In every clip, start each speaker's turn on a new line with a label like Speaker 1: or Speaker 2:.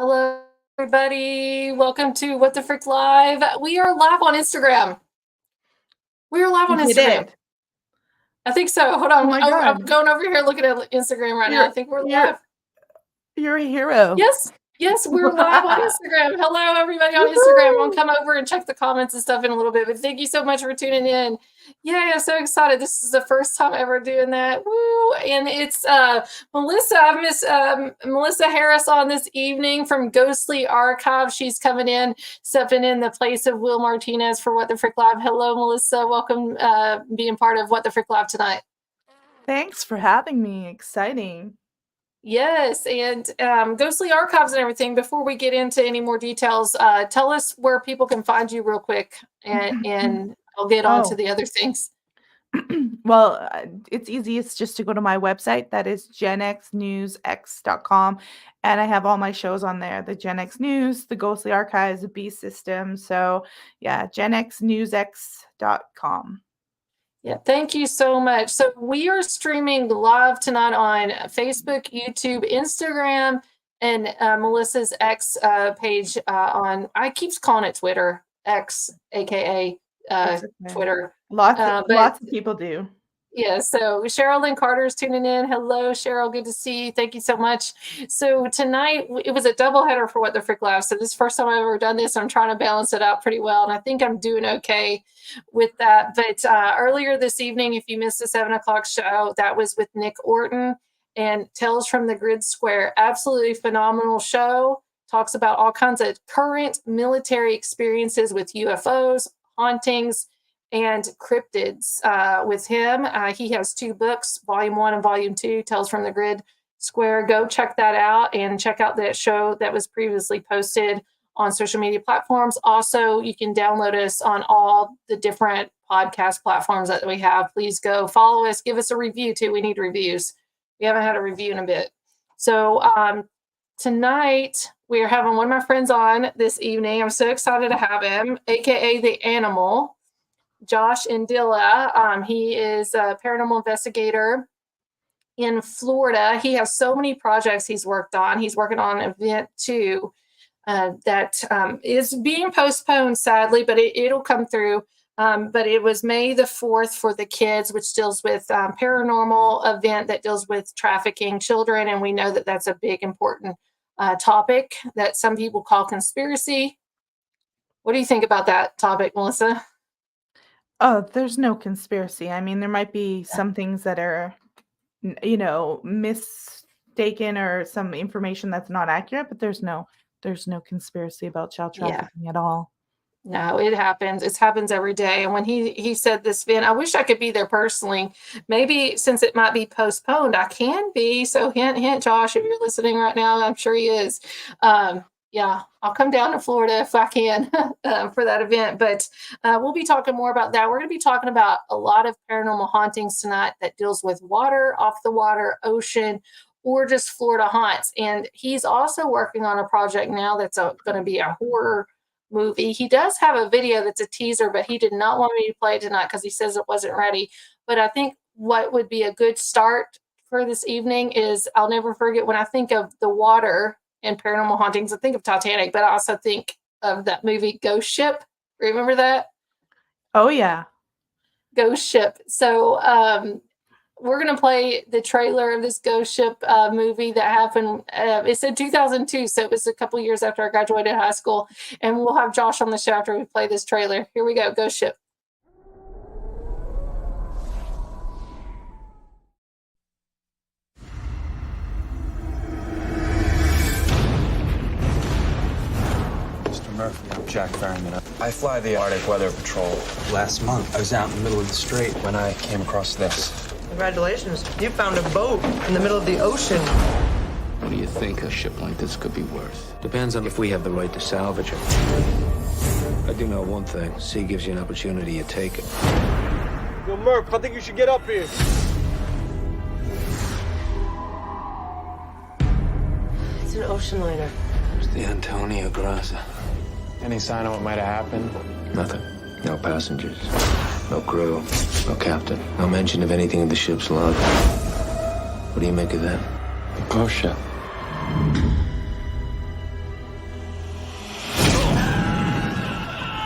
Speaker 1: Hello, everybody. Welcome to What the Frick Live. We are live on Instagram. We are live on Instagram. I think so. Hold on. I'm going over here looking at Instagram right now. I think we're live.
Speaker 2: You're a hero.
Speaker 1: Yes, we're live on Instagram. Hello, everybody on Instagram. I'll come over and check the comments and stuff in a little bit, but thank you so much for tuning in. Yeah, so excited. This is the first time ever doing that. Woo! And it's Melissa. I miss Melissa Harris on this evening from Ghostly Archive. She's coming in, stepping in the place of Will Martinez for What the Frick Live. Hello, Melissa. Welcome being part of What the Frick Live tonight.
Speaker 2: Thanks for having me. Exciting.
Speaker 1: Yes, and Ghostly Archives and everything. Before we get into any more details, tell us where people can find you real quick, and I'll get on to the other things.
Speaker 2: Well, it's easiest just to go to my website. That is genxnewsx.com. And I have all my shows on there. The Gen X News, the Ghostly Archives, the B System. So yeah, genxnewsx.com.
Speaker 1: Yeah, thank you so much. So we are streaming live tonight on Facebook, YouTube, Instagram, and Melissa's X page on, I keep calling it Twitter, X, aka Twitter.
Speaker 2: Lots of people do.
Speaker 1: Yeah, so Cheryl Lynn Carter is tuning in. Hello, Cheryl. Good to see you. Thank you so much. So tonight, it was a doubleheader for What the Frick Live. So this is the first time I've ever done this. I'm trying to balance it out pretty well, and I think I'm doing okay with that. But earlier this evening, if you missed the 7 o'clock show, that was with Nick Orton and Tales from the Grid Square. Absolutely phenomenal show. Talks about all kinds of current military experiences with UFOs, hauntings, and cryptids with him. He has 2 books, Volume 1 and Volume 2, Tales from the Grid Square. Go check that out and check out that show that was previously posted on social media platforms. Also, you can download us on all the different podcast platforms that we have. Please go follow us. Give us a review, too. We need reviews. We haven't had a review in a bit. So tonight, we are having one of my friends on this evening. I'm so excited to have him, a.k.a. The Animal. Josh Edilla. He is a paranormal investigator in Florida. He has so many projects he's worked on. He's working on an event too that is being postponed, sadly, but it'll come through. But it was May the 4th for the kids, which deals with paranormal event that deals with trafficking children. And we know that that's a big, important topic that some people call conspiracy. What do you think about that topic, Melissa?
Speaker 2: Oh, there's no conspiracy. I mean, there might be some things that are, mistaken or some information that's not accurate, but there's no conspiracy about child trafficking at all.
Speaker 1: No, it happens. It happens every day. And when he said this event, I wish I could be there personally. Maybe since it might be postponed, I can be. So hint, hint, Josh, if you're listening right now, I'm sure he is. Yeah, I'll come down to Florida if I can for that event. But we'll be talking more about that. We're going to be talking about a lot of paranormal hauntings tonight that deals with water, off the water, ocean, or just Florida haunts. And he's also working on a project now that's going to be a horror movie. He does have a video that's a teaser, but he did not want me to play it tonight because he says it wasn't ready. But I think what would be a good start for this evening is, I'll never forget, when I think of the water and paranormal hauntings, I think of Titanic, but I also think of that movie Ghost Ship. Remember that?
Speaker 2: Oh yeah.
Speaker 1: Ghost ship. So we're going to play the trailer of this ghost ship movie that happened. It's in 2002, so it was a couple years after I graduated high school. And we'll have Josh on the show after we play this trailer. Here we go, ghost ship.
Speaker 3: Mr. Murphy, I'm Jack Ferryman. I fly the Arctic Weather Patrol. Last month, I was out in the middle of the strait when I came across this.
Speaker 4: Congratulations. You found a boat in the middle of the ocean.
Speaker 5: What do you think a ship like this could be worth? Depends on if we have the right to salvage it. I do know one thing. Sea gives you an opportunity, you take it.
Speaker 6: Yo, Murph, I think you should get up here.
Speaker 4: It's an ocean liner.
Speaker 5: It's the Antonio Graza.
Speaker 3: Any sign of what might have happened?
Speaker 5: Nothing. No passengers. No crew. No captain. No mention of anything in the ship's log. What do you make of that?
Speaker 3: A ghost ship.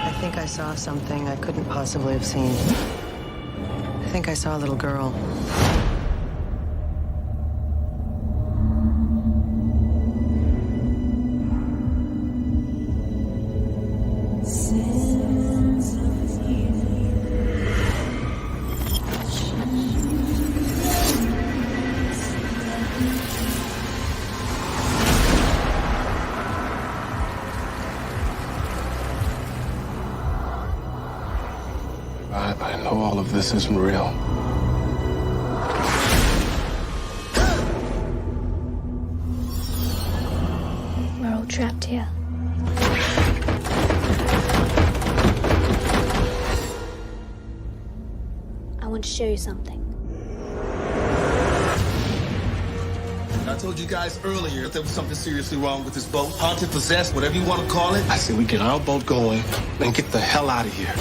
Speaker 4: I think I saw something I couldn't possibly have seen. I think I saw a little girl.
Speaker 3: I know all of this isn't real.
Speaker 7: We're all trapped here. I want to show you something.
Speaker 8: I told you guys earlier that there was something seriously wrong with this boat. Haunted, possessed, whatever you want to call it.
Speaker 9: I say we get our boat going and get the hell out of here.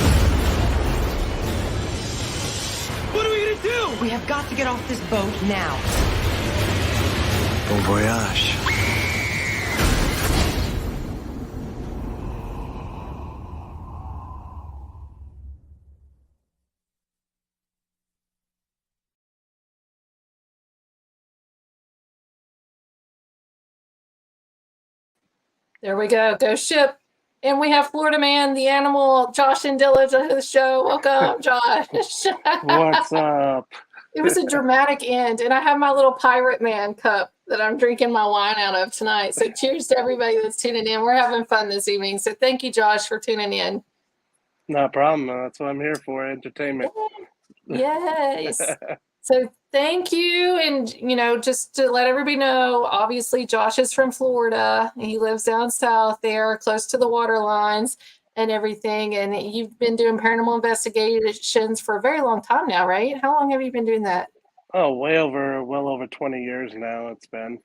Speaker 8: What are we gonna do?
Speaker 4: We have got to get off this boat now.
Speaker 5: Bon voyage.
Speaker 1: There we go, ghost ship. And we have Florida Man, the animal, Josh and Edilla to the show. Welcome, Josh.
Speaker 6: What's up?
Speaker 1: It was a dramatic end, and I have my little Pirate Man cup that I'm drinking my wine out of tonight. So cheers to everybody that's tuning in. We're having fun this evening. So thank you, Josh, for tuning in.
Speaker 6: No problem. That's what I'm here for, entertainment.
Speaker 1: Yes. So thank you. And, you know, just to let everybody know, obviously Josh is from Florida. He lives down south there, close to the water lines and everything. And you've been doing paranormal investigations for a very long time now, right? How long have you been doing that?
Speaker 6: Oh, well over 20 years now. It's been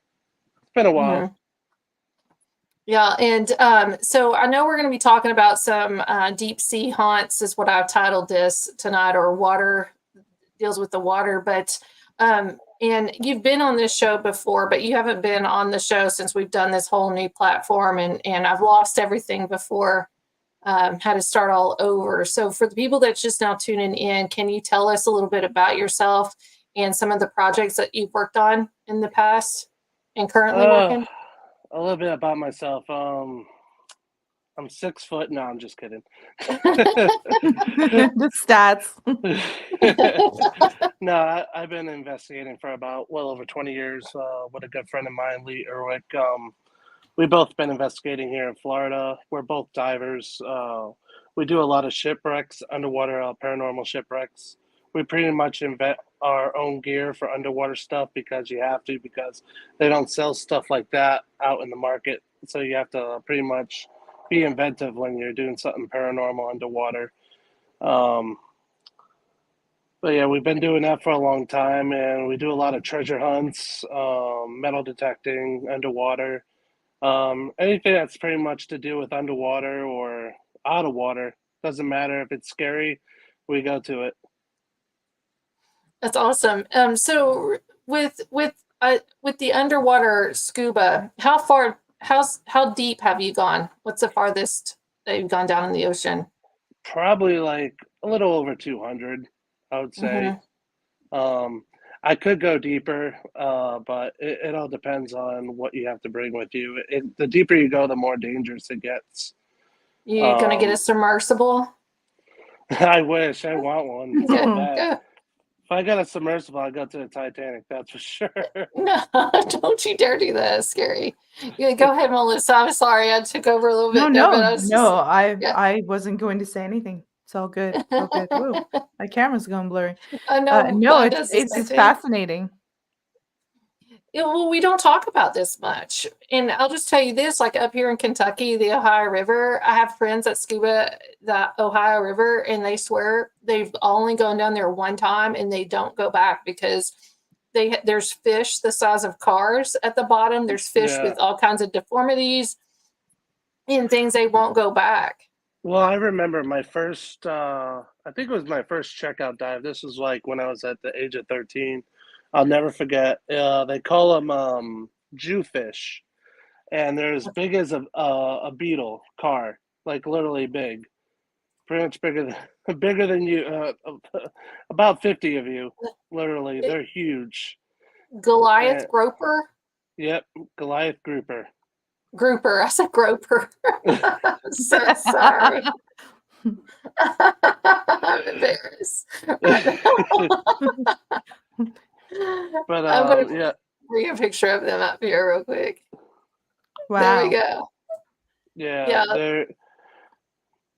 Speaker 6: a while.
Speaker 1: Mhm. Yeah, and so I know we're going to be talking about some deep sea haunts, is what I've titled this tonight, or water deals with the water. But and you've been on this show before, but you haven't been on the show since we've done this whole new platform, and I've lost everything before, had to start all over. So for the people that's just now tuning in, can you tell us a little bit about yourself and some of the projects that you've worked on in the past and currently working?
Speaker 6: A little bit about myself. I'm 6 foot. No, I'm just kidding.
Speaker 2: The stats.
Speaker 6: No, I've been investigating for about well over 20 years with a good friend of mine, Lee Erwick. We've both been investigating here in Florida. We're both divers. We do a lot of shipwrecks, underwater paranormal shipwrecks. We pretty much invent our own gear for underwater stuff because you have to, because they don't sell stuff like that out in the market. So you have to pretty much be inventive when you're doing something paranormal underwater. But yeah, we've been doing that for a long time, and we do a lot of treasure hunts, metal detecting underwater. Anything that's pretty much to do with underwater or out of water. Doesn't matter if it's scary, we go to it.
Speaker 1: That's awesome. So with the underwater scuba, how deep have you gone? What's the farthest that you've gone down in the ocean?
Speaker 6: Probably like a little over 200, I would say.
Speaker 1: Mhm.
Speaker 6: I could go deeper, but it all depends on what you have to bring with you. The deeper you go, the more dangerous it gets.
Speaker 1: You gonna get a submersible?
Speaker 6: I wish. I want one so
Speaker 1: Go,
Speaker 6: bad.
Speaker 1: go.
Speaker 6: If I got a submersible, I'd go to the Titanic, that's for sure.
Speaker 1: No, don't you dare do that. It's scary. Yeah, go ahead, Melissa. I'm sorry I took over a little
Speaker 2: No,
Speaker 1: bit there, but I
Speaker 2: no,
Speaker 1: was
Speaker 2: no.
Speaker 1: just yeah.
Speaker 2: I wasn't going to say anything. It's all good. It's all good. Whoa, my camera's going blurry.
Speaker 1: I know
Speaker 2: No,
Speaker 1: mine
Speaker 2: it's
Speaker 1: does the
Speaker 2: it's
Speaker 1: same
Speaker 2: it's
Speaker 1: thing.
Speaker 2: fascinating.
Speaker 1: Yeah, well, we don't talk about this much. And I'll just tell you this, like up here in Kentucky, the Ohio River, I have friends that scuba the Ohio River and they swear they've only gone down there one time and they don't go back because there's fish the size of cars at the bottom. There's fish
Speaker 6: Yeah.
Speaker 1: with all kinds of deformities and things they won't go back.
Speaker 6: Well, I remember my first, I think it was my first checkout dive. This was like when I was at the age of 13. I'll never forget. They call them Jewfish, and they're as big as a beetle car, like literally big, pretty much bigger than bigger than you, about 50 of you, literally. They're huge.
Speaker 1: Goliath
Speaker 6: And
Speaker 1: groper?
Speaker 6: yep, Goliath grouper.
Speaker 1: Grouper. I said groper. I'm so sorry. I'm embarrassed.
Speaker 6: But
Speaker 1: I'm going to
Speaker 6: yeah,
Speaker 1: bring a picture of them up here real quick. There we
Speaker 2: Wow.
Speaker 1: go.
Speaker 6: yeah,
Speaker 1: Yeah.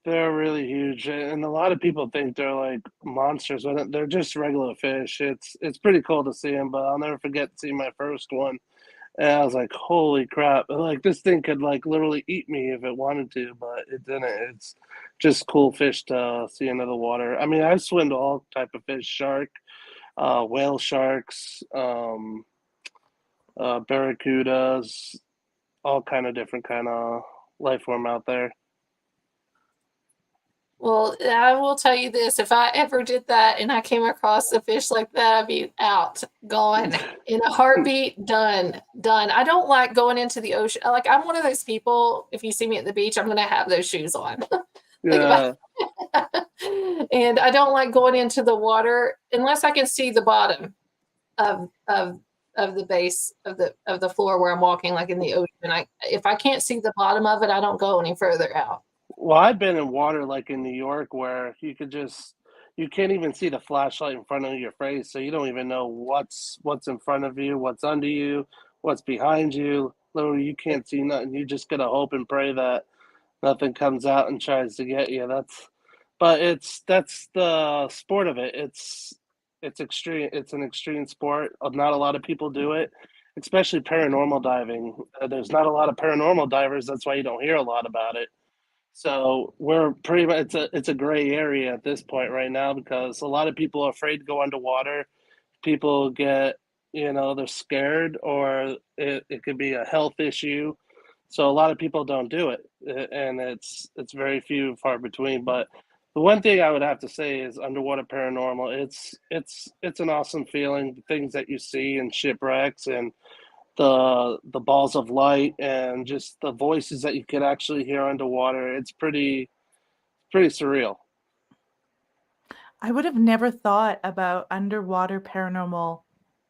Speaker 6: they're really huge, and a lot of people think they're like monsters, but they're just regular fish. It's pretty cool to see them, but I'll never forget seeing my first one, and I was like, "Holy crap!" Like this thing could like literally eat me if it wanted to, but it didn't. It's just cool fish to see into the water. I mean, I swim to all type of fish: shark, whale sharks, barracudas, all kind of different kind of life form out there.
Speaker 1: Well, I will tell you this, if I ever did that and I came across a fish like that, I'd be out, gone in a heartbeat, done, done. I don't like going into the ocean. Like I'm one of those people, if you see me at the beach, I'm gonna have those shoes on. Think about
Speaker 6: Yeah.
Speaker 1: and I don't like going into the water unless I can see the bottom of the base of the floor where I'm walking, like in the ocean. If I can't see the bottom of it, I don't go any further out.
Speaker 6: Well, I've been in water like in New York where you can't even see the flashlight in front of your face, so you don't even know what's in front of you, what's under you, what's behind you. Literally, you can't see nothing. You just gotta hope and pray that nothing comes out and tries to get you. That's the sport of it. It's extreme. It's an extreme sport. Not a lot of people do it, especially paranormal diving. There's not a lot of paranormal divers. That's why you don't hear a lot about it. So we're pretty much it's a gray area at this point right now because a lot of people are afraid to go underwater. People get they're scared or it could be a health issue. So a lot of people don't do it, and it's very few and far between. But the one thing I would have to say is underwater paranormal. It's an awesome feeling. The things that you see in shipwrecks and the balls of light and just the voices that you could actually hear underwater. It's pretty surreal.
Speaker 2: I would have never thought about underwater paranormal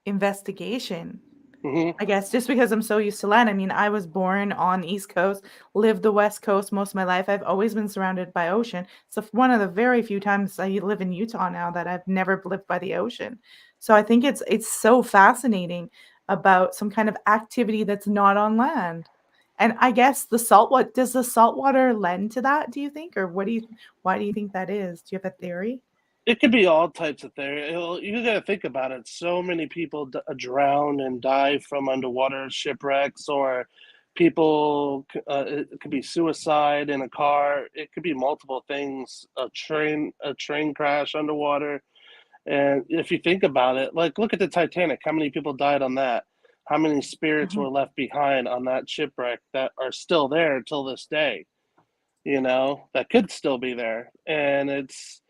Speaker 2: investigation.
Speaker 6: Hmm.
Speaker 2: I guess just because I'm so used to land. I mean, I was born on the East Coast, lived the West Coast most of my life. I've always been surrounded by ocean. So one of the very few times I live in Utah now that I've never lived by the ocean. So I think it's so fascinating about some kind of activity that's not on land. And I guess does the saltwater lend to that, do you think? Or why do you think that is? Do you have a theory?
Speaker 6: It could be all types of things. You got to think about it. So many people drown and die from underwater shipwrecks, or people. It could be suicide in a car. It could be multiple things. A train crash underwater. And if you think about it, like look at the Titanic. How many people died on that? How many spirits
Speaker 2: Mhm.
Speaker 6: were left behind on that shipwreck that are still there till this day? That could still be there. And it's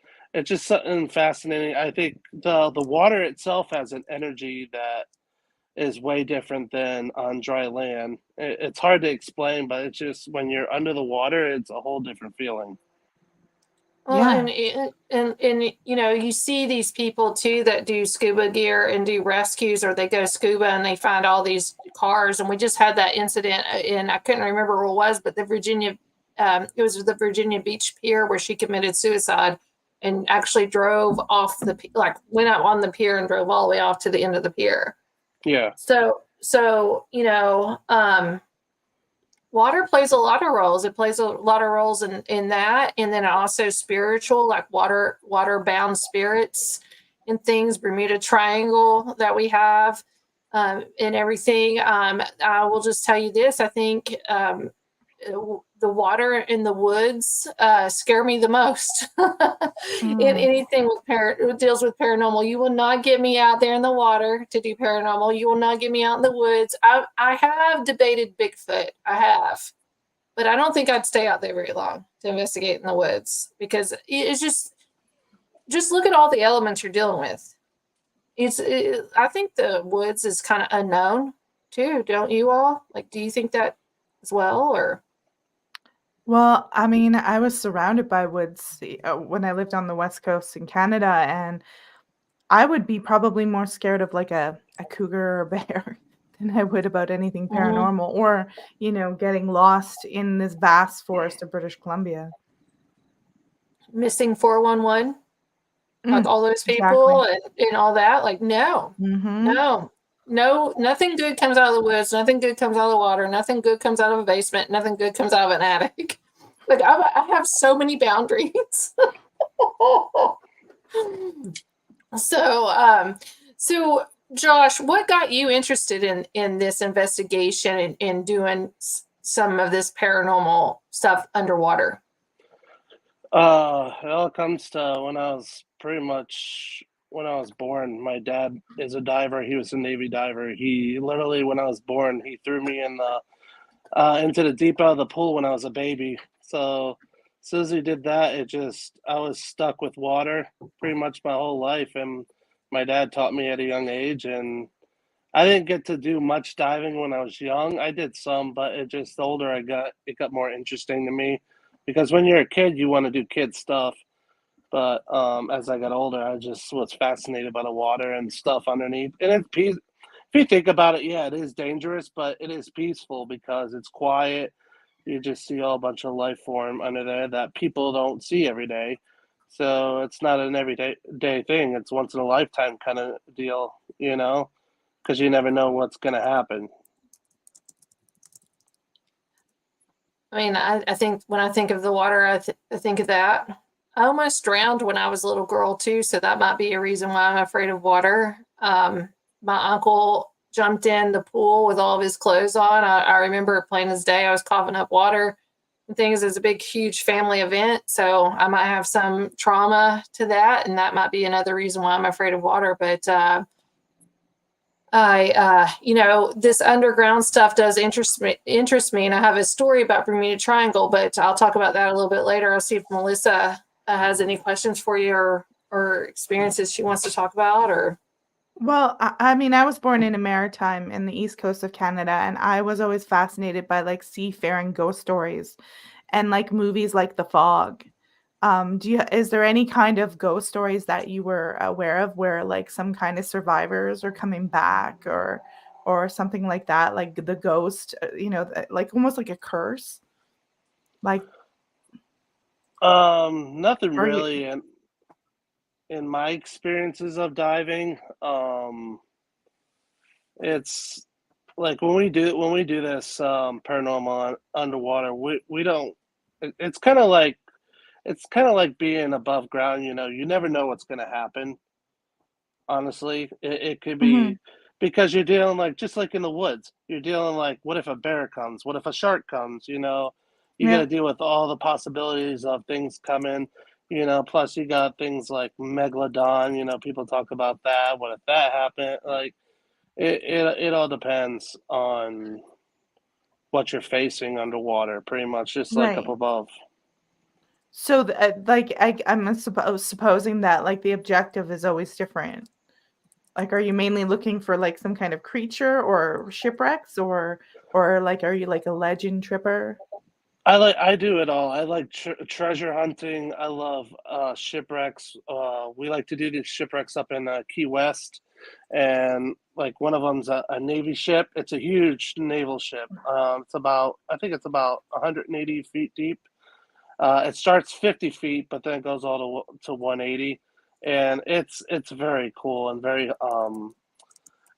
Speaker 6: just something fascinating. I think the water itself has an energy that is way different than on dry land. It's hard to explain, but it's just when you're under the water, it's a whole different feeling.
Speaker 1: Well,
Speaker 2: Yeah.
Speaker 1: and you know, you see these people too that do scuba gear and do rescues, or they go scuba and they find all these cars. And we just had that incident, and I couldn't remember where it was, but it was the Virginia Beach pier where she committed suicide and actually drove off like went out on the pier and drove all the way off to the end of the pier.
Speaker 6: Yeah.
Speaker 1: So you know, water plays a lot of roles. It plays a lot of roles in that, and then also spiritual, like water bound spirits and things. Bermuda Triangle that we have, and everything. I will just tell you this: I think the water in the woods scare me the most. In anything with deals with paranormal, you will not get me out there in the water to do paranormal. You will not get me out in the woods. I have debated Bigfoot. I have, but I don't think I'd stay out there very long to investigate in the woods, because it's just look at all the elements you're dealing with. I think the woods is kind of unknown too, don't you all? Like, do you think that as well, or?
Speaker 2: Well, I mean, I was surrounded by woods when I lived on the West Coast in Canada, and I would be probably more scared of like a cougar or a bear than I would about anything paranormal, or, you know, getting lost in this vast forest of British Columbia.
Speaker 1: Missing 411, like all those people and all that. Like, no, nothing good comes out of the woods. Nothing good comes out of the water. Nothing good comes out of a basement. Nothing good comes out of an attic. Like, I have so many boundaries. So Josh, what got you interested in this investigation and in doing some of this paranormal stuff underwater?
Speaker 6: It all comes to when I was born. My dad is a diver. He was a Navy diver. He literally, when I was born, he threw me into the deep end of the pool when I was a baby. So as soon as he did that, I was stuck with water pretty much my whole life. And my dad taught me at a young age, and I didn't get to do much diving when I was young. I did some, but the older I got, it got more interesting to me, because when you're a kid, you want to do kid stuff. But as I got older, I just was fascinated by the water and stuff underneath. And it's peace. If you think about it, yeah, it is dangerous, but it is peaceful because it's quiet. You just see a bunch of life form under there that people don't see every day. So it's not an everyday thing. It's once in a lifetime kind of deal, you know, because you never know what's going to happen.
Speaker 1: I mean, I think when I think of the water, I think of that. I almost drowned when I was a little girl too, so that might be a reason why I'm afraid of water. My uncle jumped in the pool with all of his clothes on. I remember plain as day, I was coughing up water and things. It's a big, huge family event, so I might have some trauma to that, and that might be another reason why I'm afraid of water. But you know, this underground stuff does interest me, and I have a story about Bermuda Triangle, but I'll talk about that a little bit later. I'll see if Melissa has any questions for you or experiences she wants to talk about, or.
Speaker 2: Well, I mean, I was born in a maritime in the east coast of Canada, and I was always fascinated by like seafaring ghost stories and like movies like The Fog. Is there any kind of ghost stories that you were aware of where like some kind of survivors are coming back or something like that, like the ghost, you know, like almost like a curse? Like
Speaker 6: Nothing
Speaker 2: are you
Speaker 6: really in my experiences of diving. It's like when we do this paranormal underwater, we don't. It's kind of like being above ground. You know, you never know what's going to happen. Honestly, it could be
Speaker 2: Mhm.
Speaker 6: because you're dealing like just like in the woods. You're dealing like, what if a bear comes? What if a shark comes? You know, you got
Speaker 2: Yeah.
Speaker 6: to deal with all the possibilities of things coming. You know, plus you got things like megalodon. You know, people talk about that. What if that happened? Like it all depends on what you're facing underwater, pretty much, just like up
Speaker 2: Right.
Speaker 6: above.
Speaker 2: So like I'm supposing that like the objective is always different. Like, are you mainly looking for like some kind of creature or shipwrecks or like are you like a legend tripper?
Speaker 6: I do it all. I like treasure hunting. I love shipwrecks. We like to do these shipwrecks up in Key West, and like one of them's a Navy ship. It's a huge naval ship. It's about I think it's about 180 feet deep. It starts 50 feet, but then it goes all to 180, and it's very cool and very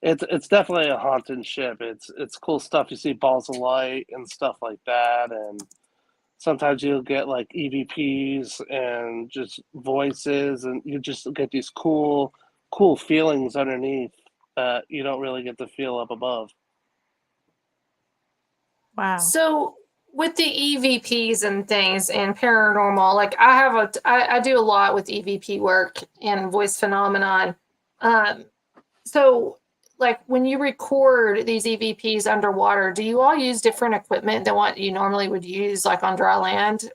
Speaker 6: it's definitely a haunted ship. It's cool stuff. You see balls of light and stuff like that, and sometimes you'll get like EVPs and just voices, and you just get these cool feelings underneath that you don't really get to feel up above.
Speaker 2: Wow.
Speaker 1: So with the EVPs and things and paranormal, like I do a lot with EVP work and voice phenomenon. So like when you record these EVPs underwater, do you all use different equipment than what you normally would use like on dry land?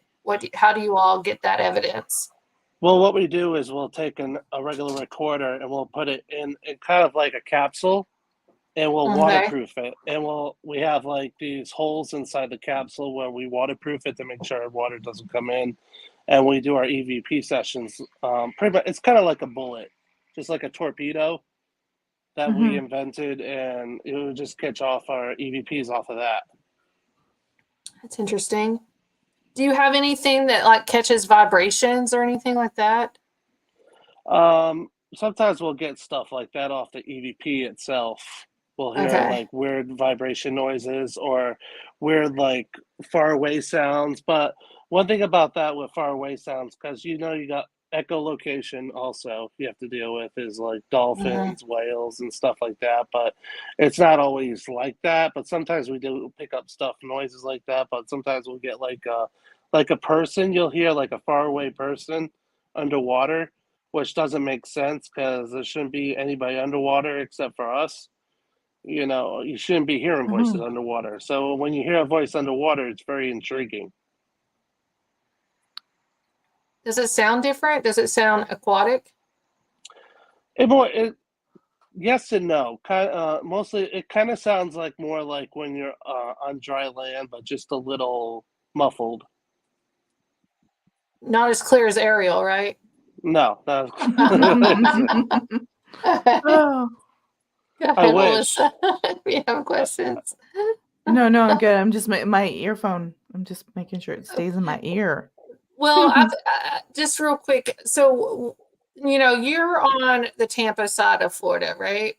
Speaker 1: How do you all get that evidence?
Speaker 6: Well, what we do is we'll take a regular recorder and we'll put it in kind of like a capsule, and we'll
Speaker 1: Okay.
Speaker 6: waterproof it. And we have like these holes inside the capsule where we waterproof it to make sure water doesn't come in. And we do our EVP sessions. Pretty much, it's kind of like a bullet, just like a torpedo that we invented, and it would just catch off our EVPs off of that.
Speaker 1: That's interesting. Do you have anything that like catches vibrations or anything like that?
Speaker 6: Sometimes we'll get stuff like that off the EVP itself. We'll hear
Speaker 1: Okay.
Speaker 6: like weird vibration noises or weird like far away sounds. But one thing about that with far away sounds, because you got echolocation also you have to deal with, is like dolphins, whales, and stuff like that. But it's not always like that. But sometimes we do pick up stuff, noises like that. But sometimes we'll get like a person. You'll hear like a far away person underwater, which doesn't make sense because there shouldn't be anybody underwater except for us. You shouldn't be hearing voices underwater. So when you hear a voice underwater, it's very intriguing.
Speaker 1: Does it sound different? Does it sound aquatic?
Speaker 6: Yes and no. Mostly, it kind of sounds like more like when you're on dry land, but just a little muffled.
Speaker 1: Not as clear as Ariel, right?
Speaker 6: No,
Speaker 2: Oh.
Speaker 1: Go
Speaker 6: I
Speaker 1: ahead,
Speaker 6: wish.
Speaker 1: Melissa. We have questions.
Speaker 2: No, I'm good. I'm just my earphone. I'm just making sure it stays in my ear.
Speaker 1: Well, just real quick. So, you're on the Tampa side of Florida, right?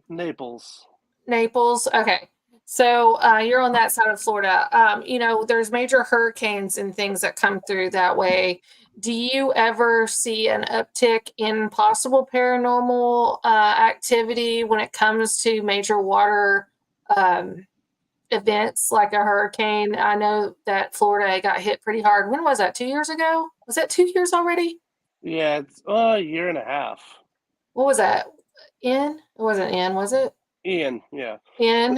Speaker 6: Naples.
Speaker 1: Naples. Okay. So you're on that side of Florida. There's major hurricanes and things that come through that way. Do you ever see an uptick in possible paranormal activity when it comes to major water events like a hurricane? I know that Florida got hit pretty hard. When was that? 2 years ago? Was that 2 years already?
Speaker 6: Yeah, it's a year and a half.
Speaker 1: What was that? It wasn't Ian, was it?
Speaker 6: Ian, yeah.
Speaker 1: Ian.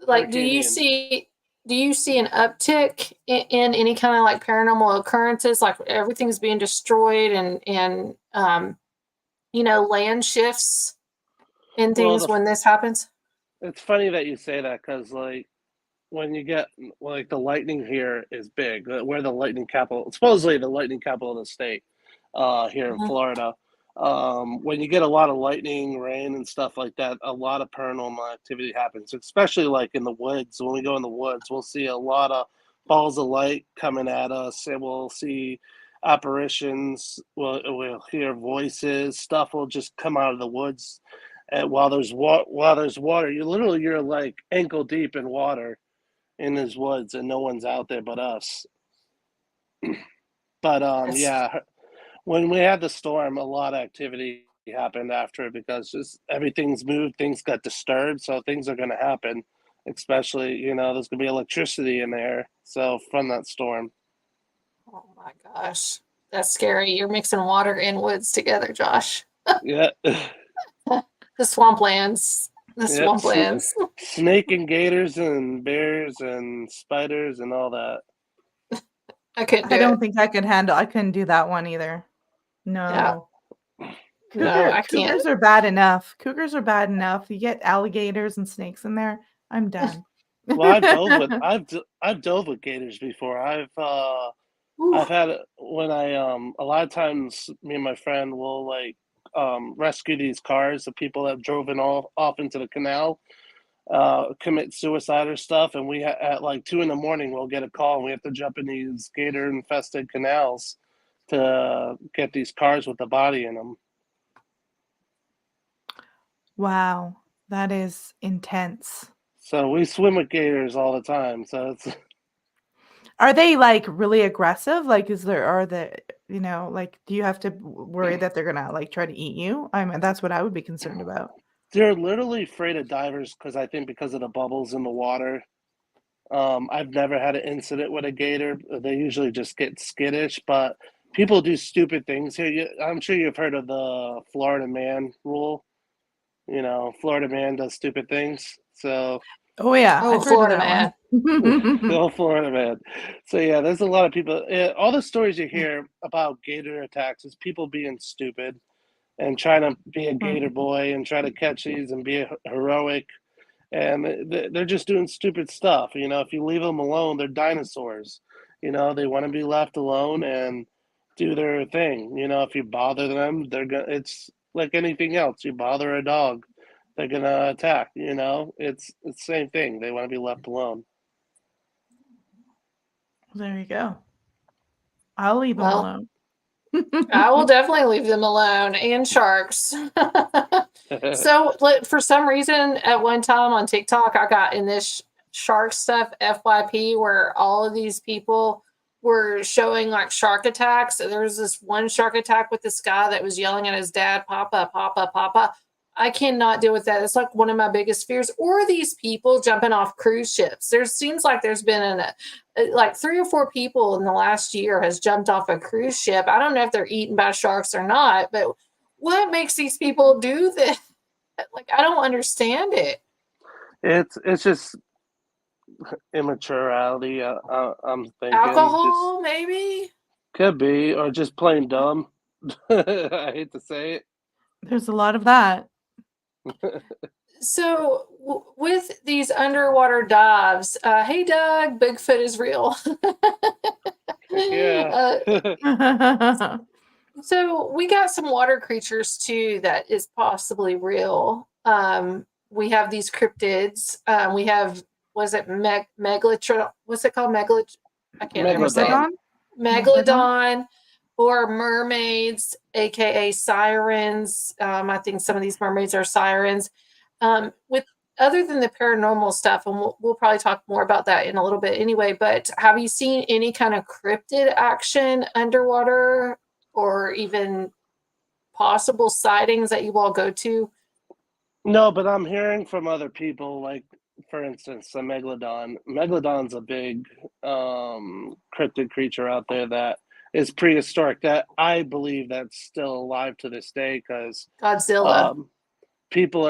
Speaker 1: Like, do
Speaker 6: Hurricane
Speaker 1: you see an uptick in any kind of like paranormal occurrences, like everything's being destroyed and land shifts and things when this happens?
Speaker 6: It's funny that you say that because like when you get like the lightning here is big. We're the lightning capital, supposedly the lightning capital of the state here in Florida. When you get a lot of lightning, rain, and stuff like that, a lot of paranormal activity happens, especially like in the woods. When we go in the woods, we'll see a lot of balls of light coming at us, and we'll see apparitions. We'll hear voices. Stuff will just come out of the woods. And while there's water, you're like ankle deep in water in these woods, and no one's out there but us. But yeah. When we had the storm, a lot of activity happened after it because just everything's moved, things got disturbed, so things are going to happen. Especially, there's going to be electricity in there. So from that storm.
Speaker 1: Oh my gosh, that's scary. You're mixing water and woods together, Josh.
Speaker 6: Yeah.
Speaker 1: The swamplands.
Speaker 6: Snake and gators and bears and spiders and all that.
Speaker 1: I couldn't do
Speaker 2: I don't
Speaker 1: it.
Speaker 2: think I could handle. I couldn't do that one either. No.
Speaker 1: No, I can't.
Speaker 2: Cougars are bad enough. You get alligators and snakes in there, I'm done.
Speaker 6: Well, I've dove with gators before. I've had when I a lot of times me and my friend will like rescue these cars of people that have driven off into the canal, commit suicide or stuff, and at like 2 in the morning we'll get a call and we have to jump in these gator infested canals to get these cars with the body in them.
Speaker 2: Wow, that is intense.
Speaker 6: So we swim with gators all the time. So it's
Speaker 2: Are they like really aggressive? Like, are the, like, do you have to worry that they're gonna like try to eat you? I mean, that's what I would be concerned about.
Speaker 6: they're literally afraid of divers because I think because of the bubbles in the water. I've never had an incident with a gator. They usually just get skittish, but people do stupid things here. I'm sure you've heard of the Florida man rule. Florida man does stupid things. So,
Speaker 2: Oh yeah,
Speaker 1: Oh,
Speaker 2: I've heard of
Speaker 1: Florida
Speaker 2: that
Speaker 1: man.
Speaker 2: one.
Speaker 6: go Florida man. So yeah, there's a lot of people. All the stories you hear about gator attacks is people being stupid and trying to be a gator boy and try to catch these and be heroic. And they're just doing stupid stuff. If you leave them alone, they're dinosaurs. They want to be left alone and do their thing. If you bother them, they're gonna. It's like anything else. You bother a dog, they're gonna attack. It's the same thing. They want to be left alone.
Speaker 2: There you go. I'll leave them
Speaker 1: Well,
Speaker 2: alone.
Speaker 1: I will definitely leave them alone, and sharks. So, for some reason, at one time on TikTok, I got in this shark stuff FYP where all of these people were showing like shark attacks. There was this one shark attack with this guy that was yelling at his dad, "Papa, Papa, Papa." I cannot deal with that. It's like one of my biggest fears. Or these people jumping off cruise ships. There seems like there's been like 3 or 4 people in the last year has jumped off a cruise ship. I don't know if they're eaten by sharks or not, but what makes these people do this? Like, I don't understand it.
Speaker 6: It's just immaturity. I'm thinking
Speaker 1: Alcohol, maybe?
Speaker 6: could be, or just plain dumb. I hate to say it.
Speaker 2: There's a lot of that.
Speaker 1: So, with these underwater dives, hey, Doug, Bigfoot is real.
Speaker 6: Yeah.
Speaker 1: So we got some water creatures too that is possibly real. We have these cryptids. We have, was it megalotron? What's it called? I can't remember.
Speaker 6: Megalodon.
Speaker 1: Megalodon or mermaids, aka sirens. I think some of these mermaids are sirens. With other than the paranormal stuff, and we'll probably talk more about that in a little bit anyway. But have you seen any kind of cryptid action underwater, or even possible sightings that you all go to?
Speaker 6: No, but I'm hearing from other people, like for instance, a megalodon. Megalodon's a big cryptid creature out there that is prehistoric. That I believe that's still alive to this day because
Speaker 1: Godzilla.
Speaker 6: people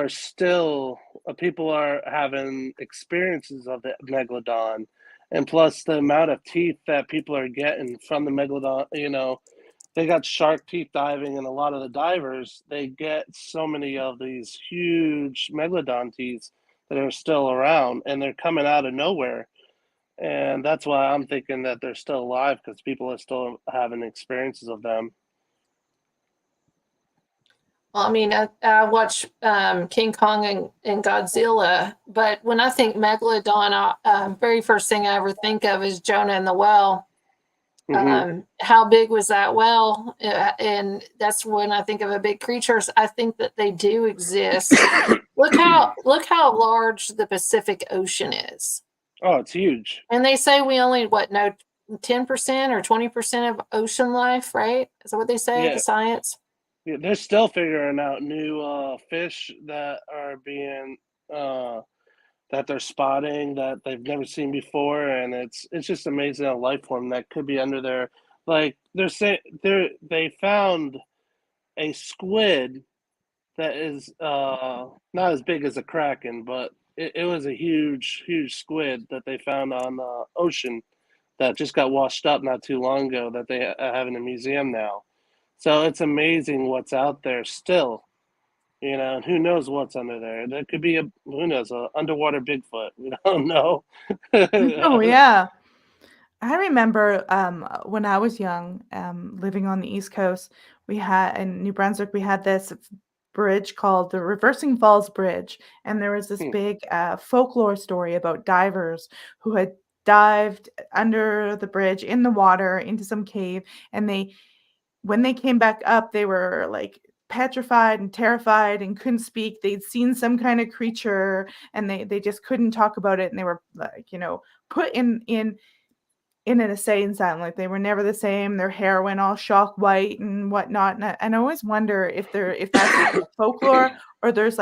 Speaker 6: are having experiences of the megalodon, and plus the amount of teeth that people are getting from the megalodon. They got shark teeth diving, and a lot of the divers, they get so many of these huge megalodon teeth that are still around, and they're coming out of nowhere. And that's why I'm thinking that they're still alive, because people are still having experiences of them.
Speaker 1: Well, I mean, I watch King Kong and Godzilla, but when I think megalodon, very first thing I ever think of is Jonah and the whale. How big was that well? And that's when I think of a big creature. I think that they do exist. Look how large the Pacific Ocean is.
Speaker 6: Oh, it's huge.
Speaker 1: And they say we only know 10% or 20% of ocean life, right? Is that what they say?
Speaker 6: Yeah.
Speaker 1: The science.
Speaker 6: Yeah, they're still figuring out new fish that are being that they're spotting that they've never seen before, and it's just amazing a life form that could be under there. Like they're saying, they found a squid that is not as big as a kraken, but it was a huge squid that they found on the ocean that just got washed up not too long ago that they have in a museum now. So it's amazing what's out there still. You know, and who knows what's under there? There could be who knows, a underwater Bigfoot. We don't know.
Speaker 2: Oh yeah. I remember when I was young, living on the East Coast, we had in New Brunswick, we had this bridge called the Reversing Falls Bridge. And there was this big folklore story about divers who had dived under the bridge in the water into some cave. And when they came back up, they were like petrified and terrified and couldn't speak. They'd seen some kind of creature and they just couldn't talk about it. And they were like, put in an insane asylum. Like they were never the same. Their hair went all shock white and whatnot. And I always wonder if that's folklore or does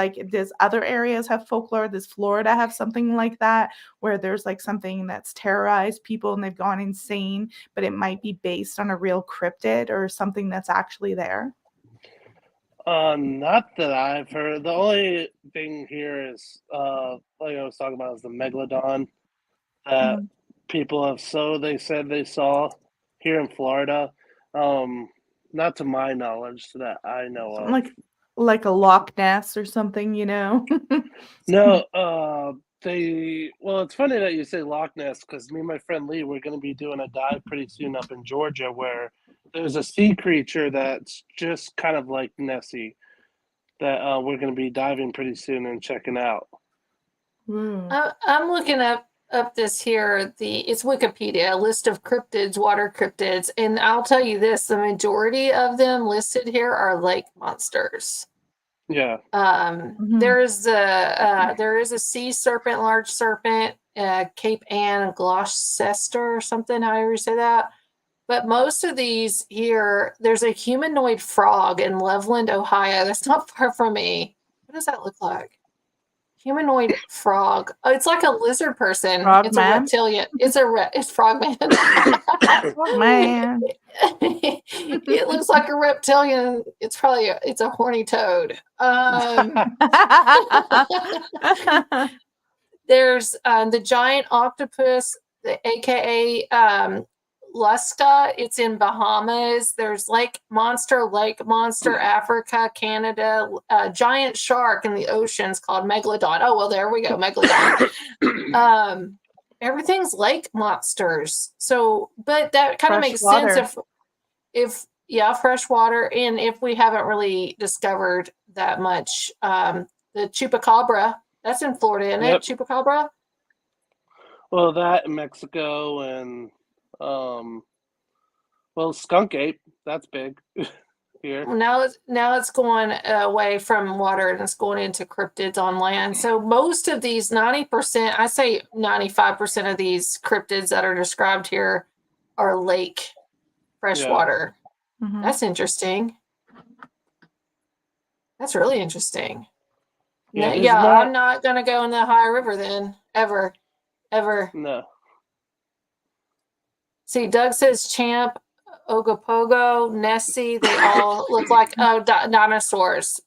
Speaker 2: other areas have folklore? Does Florida have something like that where there's like something that's terrorized people and they've gone insane, but it might be based on a real cryptid or something that's actually there?
Speaker 6: Not that I've heard. The only thing here is, like I was talking about, is the megalodon that people they said they saw here in Florida. Not to my knowledge that I know of.
Speaker 2: Like a Loch Ness or something,
Speaker 6: No, well, it's funny that you say Loch Ness because me and my friend Lee, we're going to be doing a dive pretty soon up in Georgia where there's a sea creature that's just kind of like Nessie that we're going to be diving pretty soon and checking out.
Speaker 1: I'm looking up this here. It's Wikipedia, a list of cryptids, water cryptids, and I'll tell you this: the majority of them listed here are lake monsters.
Speaker 6: Yeah.
Speaker 1: There is a sea serpent, large serpent, Cape Ann Gloucester or something, however you say that. But most of these here, there's a humanoid frog in Loveland, Ohio. That's not far from me. What does that look like? Humanoid frog. Oh, it's like a lizard person. It's a reptilian. It's frogman.
Speaker 2: Man.
Speaker 1: It looks like a reptilian. It's probably a horny toad. There's the giant octopus, aka Lusta. It's in Bahamas. There's lake monster, Africa, Canada. Giant shark in the oceans called megalodon. Oh well, there we go, megalodon. Everything's lake monsters. So, but that kind of makes sense if fresh water, and if we haven't really discovered that much. The chupacabra, that's in Florida, isn't it? Chupacabra.
Speaker 6: Well, that in Mexico and. Well, skunk ape, that's big here.
Speaker 1: Now it's going away from water and it's going into cryptids on land. So most of these, 90%, I say 95% of these cryptids that are described here are lake freshwater.
Speaker 2: Mm-hmm.
Speaker 1: That's interesting. That's really interesting. Yeah, I'm not gonna go in the high river then, ever.
Speaker 6: No.
Speaker 1: See, Doug says Champ, Ogopogo, Nessie, they all look like dinosaurs.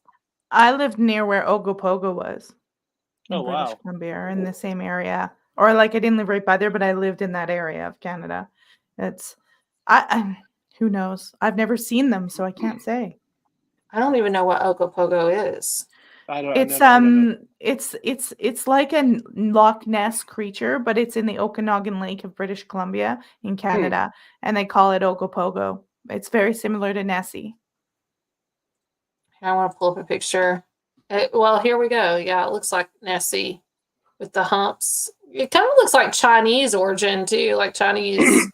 Speaker 2: I lived near where Ogopogo was.
Speaker 6: Oh, wow.
Speaker 2: British Columbia, in the same area. Or like I didn't live right by there, but I lived in that area of Canada. Who knows? I've never seen them, so I can't say.
Speaker 1: I don't even know what Ogopogo is.
Speaker 2: It's like a Loch Ness creature, but it's in the Okanagan Lake of British Columbia in Canada, and they call it Ogopogo. It's very similar to Nessie.
Speaker 1: I want to pull up a picture. Well, here we go. Yeah, it looks like Nessie with the humps. It kind of looks like Chinese origin too, like Chinese.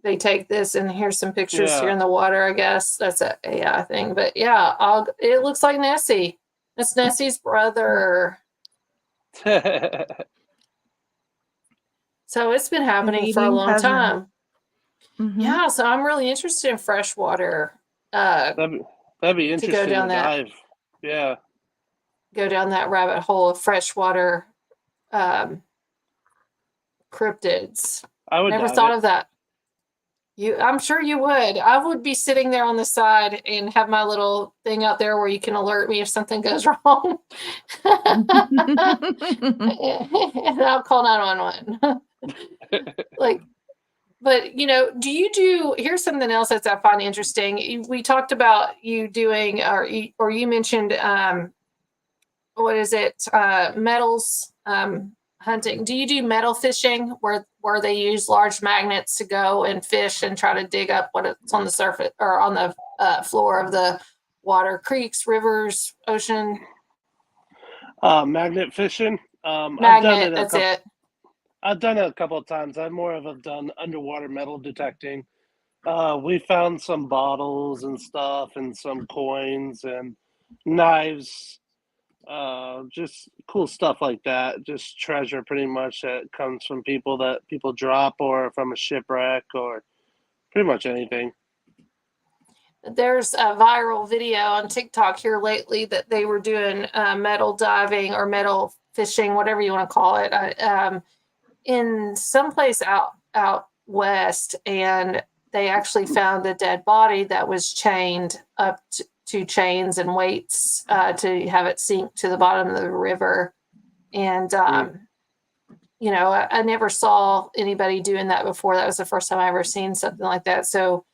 Speaker 1: They take this, and here's some pictures here in the water. I guess that's a AI thing, but yeah, it looks like Nessie. That's Nessie's brother. So it's been happening for a long time. Mm-hmm. Yeah, so I'm really interested in freshwater.
Speaker 6: That'd be interesting to go down dive. Yeah.
Speaker 1: Go down that rabbit hole of freshwater cryptids.
Speaker 6: I would
Speaker 1: never thought of that. I'm sure you would. I would be sitting there on the side and have my little thing out there where you can alert me if something goes wrong. And I'll call 911. But here's something else that I find interesting. We talked about you doing, or you mentioned, what is it? Metals, hunting. Do you do metal fishing where they use large magnets to go and fish and try to dig up what's on the surface or on the floor of the water, creeks, rivers, ocean?
Speaker 6: Magnet fishing.
Speaker 1: Magnet, that's it.
Speaker 6: I've done it a couple of times. I've more of done underwater metal detecting. We found some bottles and stuff and some coins and knives, just cool stuff like that. Just treasure pretty much that comes from people that people drop or from a shipwreck or pretty much anything.
Speaker 1: There's a viral video on TikTok here lately that they were doing metal diving or metal fishing, whatever you want to call it, in someplace out west, and they actually found a dead body that was chained up to chains and weights to have it sink to the bottom of the river. And I never saw anybody doing that before. That was the first time I ever seen something like that. So,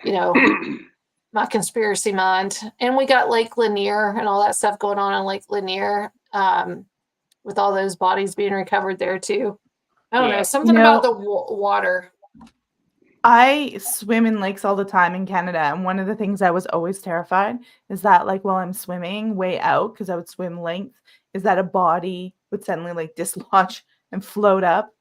Speaker 1: my conspiracy mind. And we got Lake Lanier and all that stuff going on in Lake Lanier, with all those bodies being recovered there too. I don't know, something about the water.
Speaker 2: I swim in lakes all the time in Canada, and one of the things I was always terrified is that, like, while I'm swimming way out, because I would swim length, is that a body would suddenly like dislodge and float up.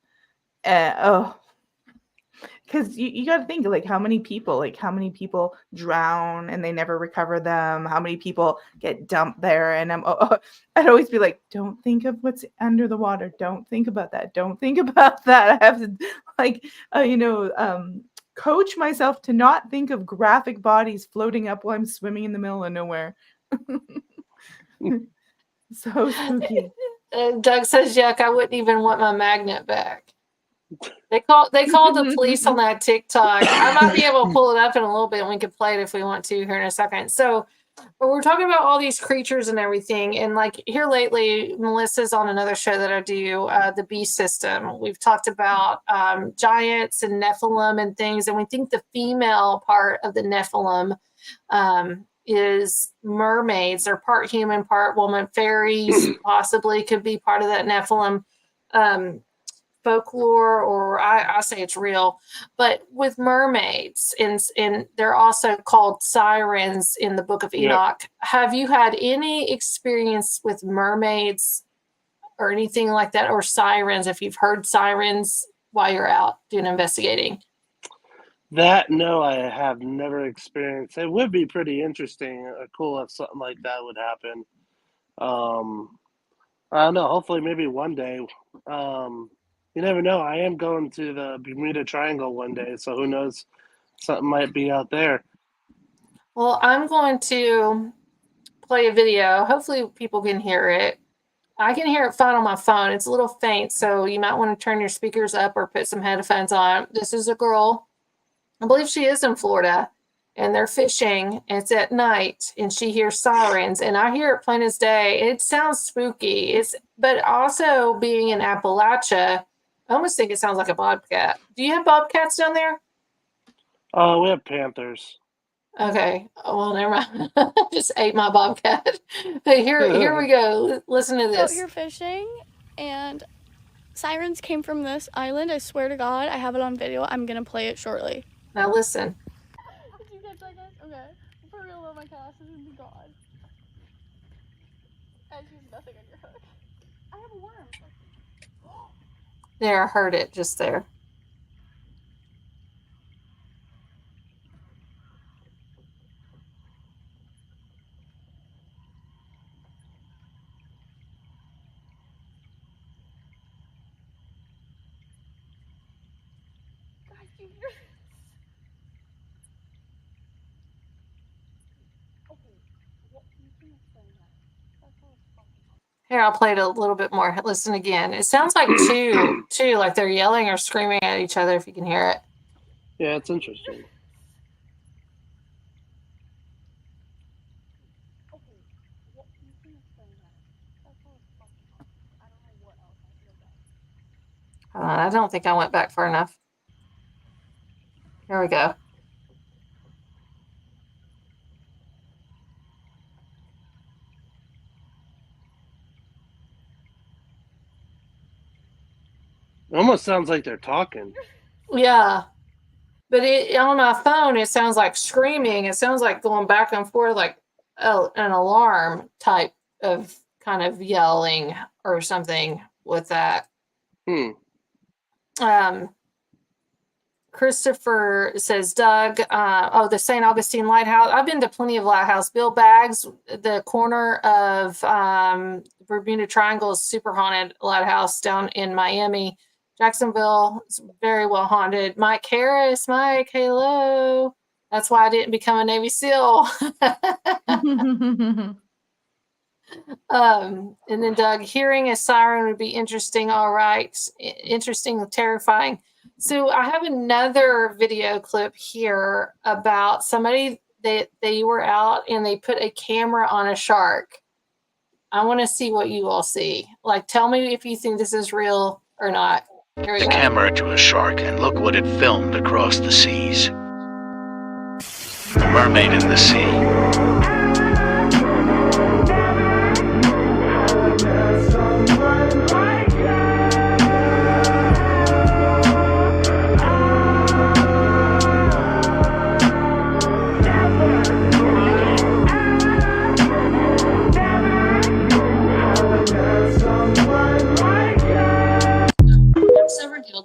Speaker 2: Because you got to think, like, how many people drown and they never recover them, how many people get dumped there, and I'd always be like, don't think of what's under the water, don't think about that, I have to coach myself to not think of graphic bodies floating up while I'm swimming in the middle of nowhere. So spooky.
Speaker 1: Doug says, yuck, I wouldn't even want my magnet back. They called the police on that TikTok. I might be able to pull it up in a little bit and we can play it if we want to here in a second. So we're talking about all these creatures and everything. And like here lately, Melissa's on another show that I do, the Beast System. We've talked about giants and Nephilim and things. And we think the female part of the Nephilim is mermaids. They're part human, part woman. Fairies possibly could be part of that Nephilim folklore, or I say it's real, but with mermaids, and they're also called sirens in the Book of Enoch. Yep. Have you had any experience with mermaids or anything like that, or sirens, if you've heard sirens while you're out doing investigating?
Speaker 6: That, no, I have never experienced. It would be pretty interesting or cool if something like that would happen. I don't know, hopefully maybe one day. You never know. I am going to the Bermuda Triangle one day, so who knows? Something might be out there.
Speaker 1: Well, I'm going to play a video. Hopefully people can hear it. I can hear it fine on my phone. It's a little faint, so you might want to turn your speakers up or put some headphones on. This is a girl. I believe she is in Florida, and they're fishing. It's at night, and she hears sirens, and I hear it plain as day. It sounds spooky. But also being in Appalachia, I almost think it sounds like a bobcat. Do you have bobcats down there?
Speaker 6: We have panthers.
Speaker 1: Okay. Well, never mind. Just ate my bobcat. But here we go. Listen to this.
Speaker 10: Out here fishing, and sirens came from this island. I swear to God, I have it on video. I'm gonna play it shortly.
Speaker 1: Now listen.
Speaker 10: Did you catch that, guys? Okay. For real though, my cast is gonna be gone. And she's nothing on your hook. I have a worm.
Speaker 1: There, I heard it just there.
Speaker 10: Guys, do you hear this? Okay, what can you explain that? That's how it's fucking.
Speaker 1: Here, I'll play it a little bit more. Listen again. It sounds like two, like they're yelling or screaming at each other, if you can hear it.
Speaker 6: Yeah, it's interesting.
Speaker 10: Okay, what can you explain that? That's how it's fucking. I don't know what else I feel bad.
Speaker 1: I don't think I went back far enough. Here we go.
Speaker 6: It almost sounds like they're talking.
Speaker 1: Yeah. But on my phone, it sounds like screaming. It sounds like going back and forth, like an alarm type of kind of yelling or something with that. Christopher says, Doug, the St. Augustine Lighthouse. I've been to plenty of lighthouse. Bill Baggs, the corner of Bermuda Triangle is super haunted lighthouse down in Miami. Jacksonville is very well haunted. Mike Harris, Mike, hello. That's why I didn't become a Navy SEAL. And then Doug, hearing a siren would be interesting. All right. Interesting, terrifying. So I have another video clip here about somebody that they were out and they put a camera on a shark. I want to see what you all see. Like, tell me if you think this is real or not. Here we
Speaker 11: The
Speaker 1: go.
Speaker 11: camera to a shark, and look what it filmed across the seas. The mermaid in the sea.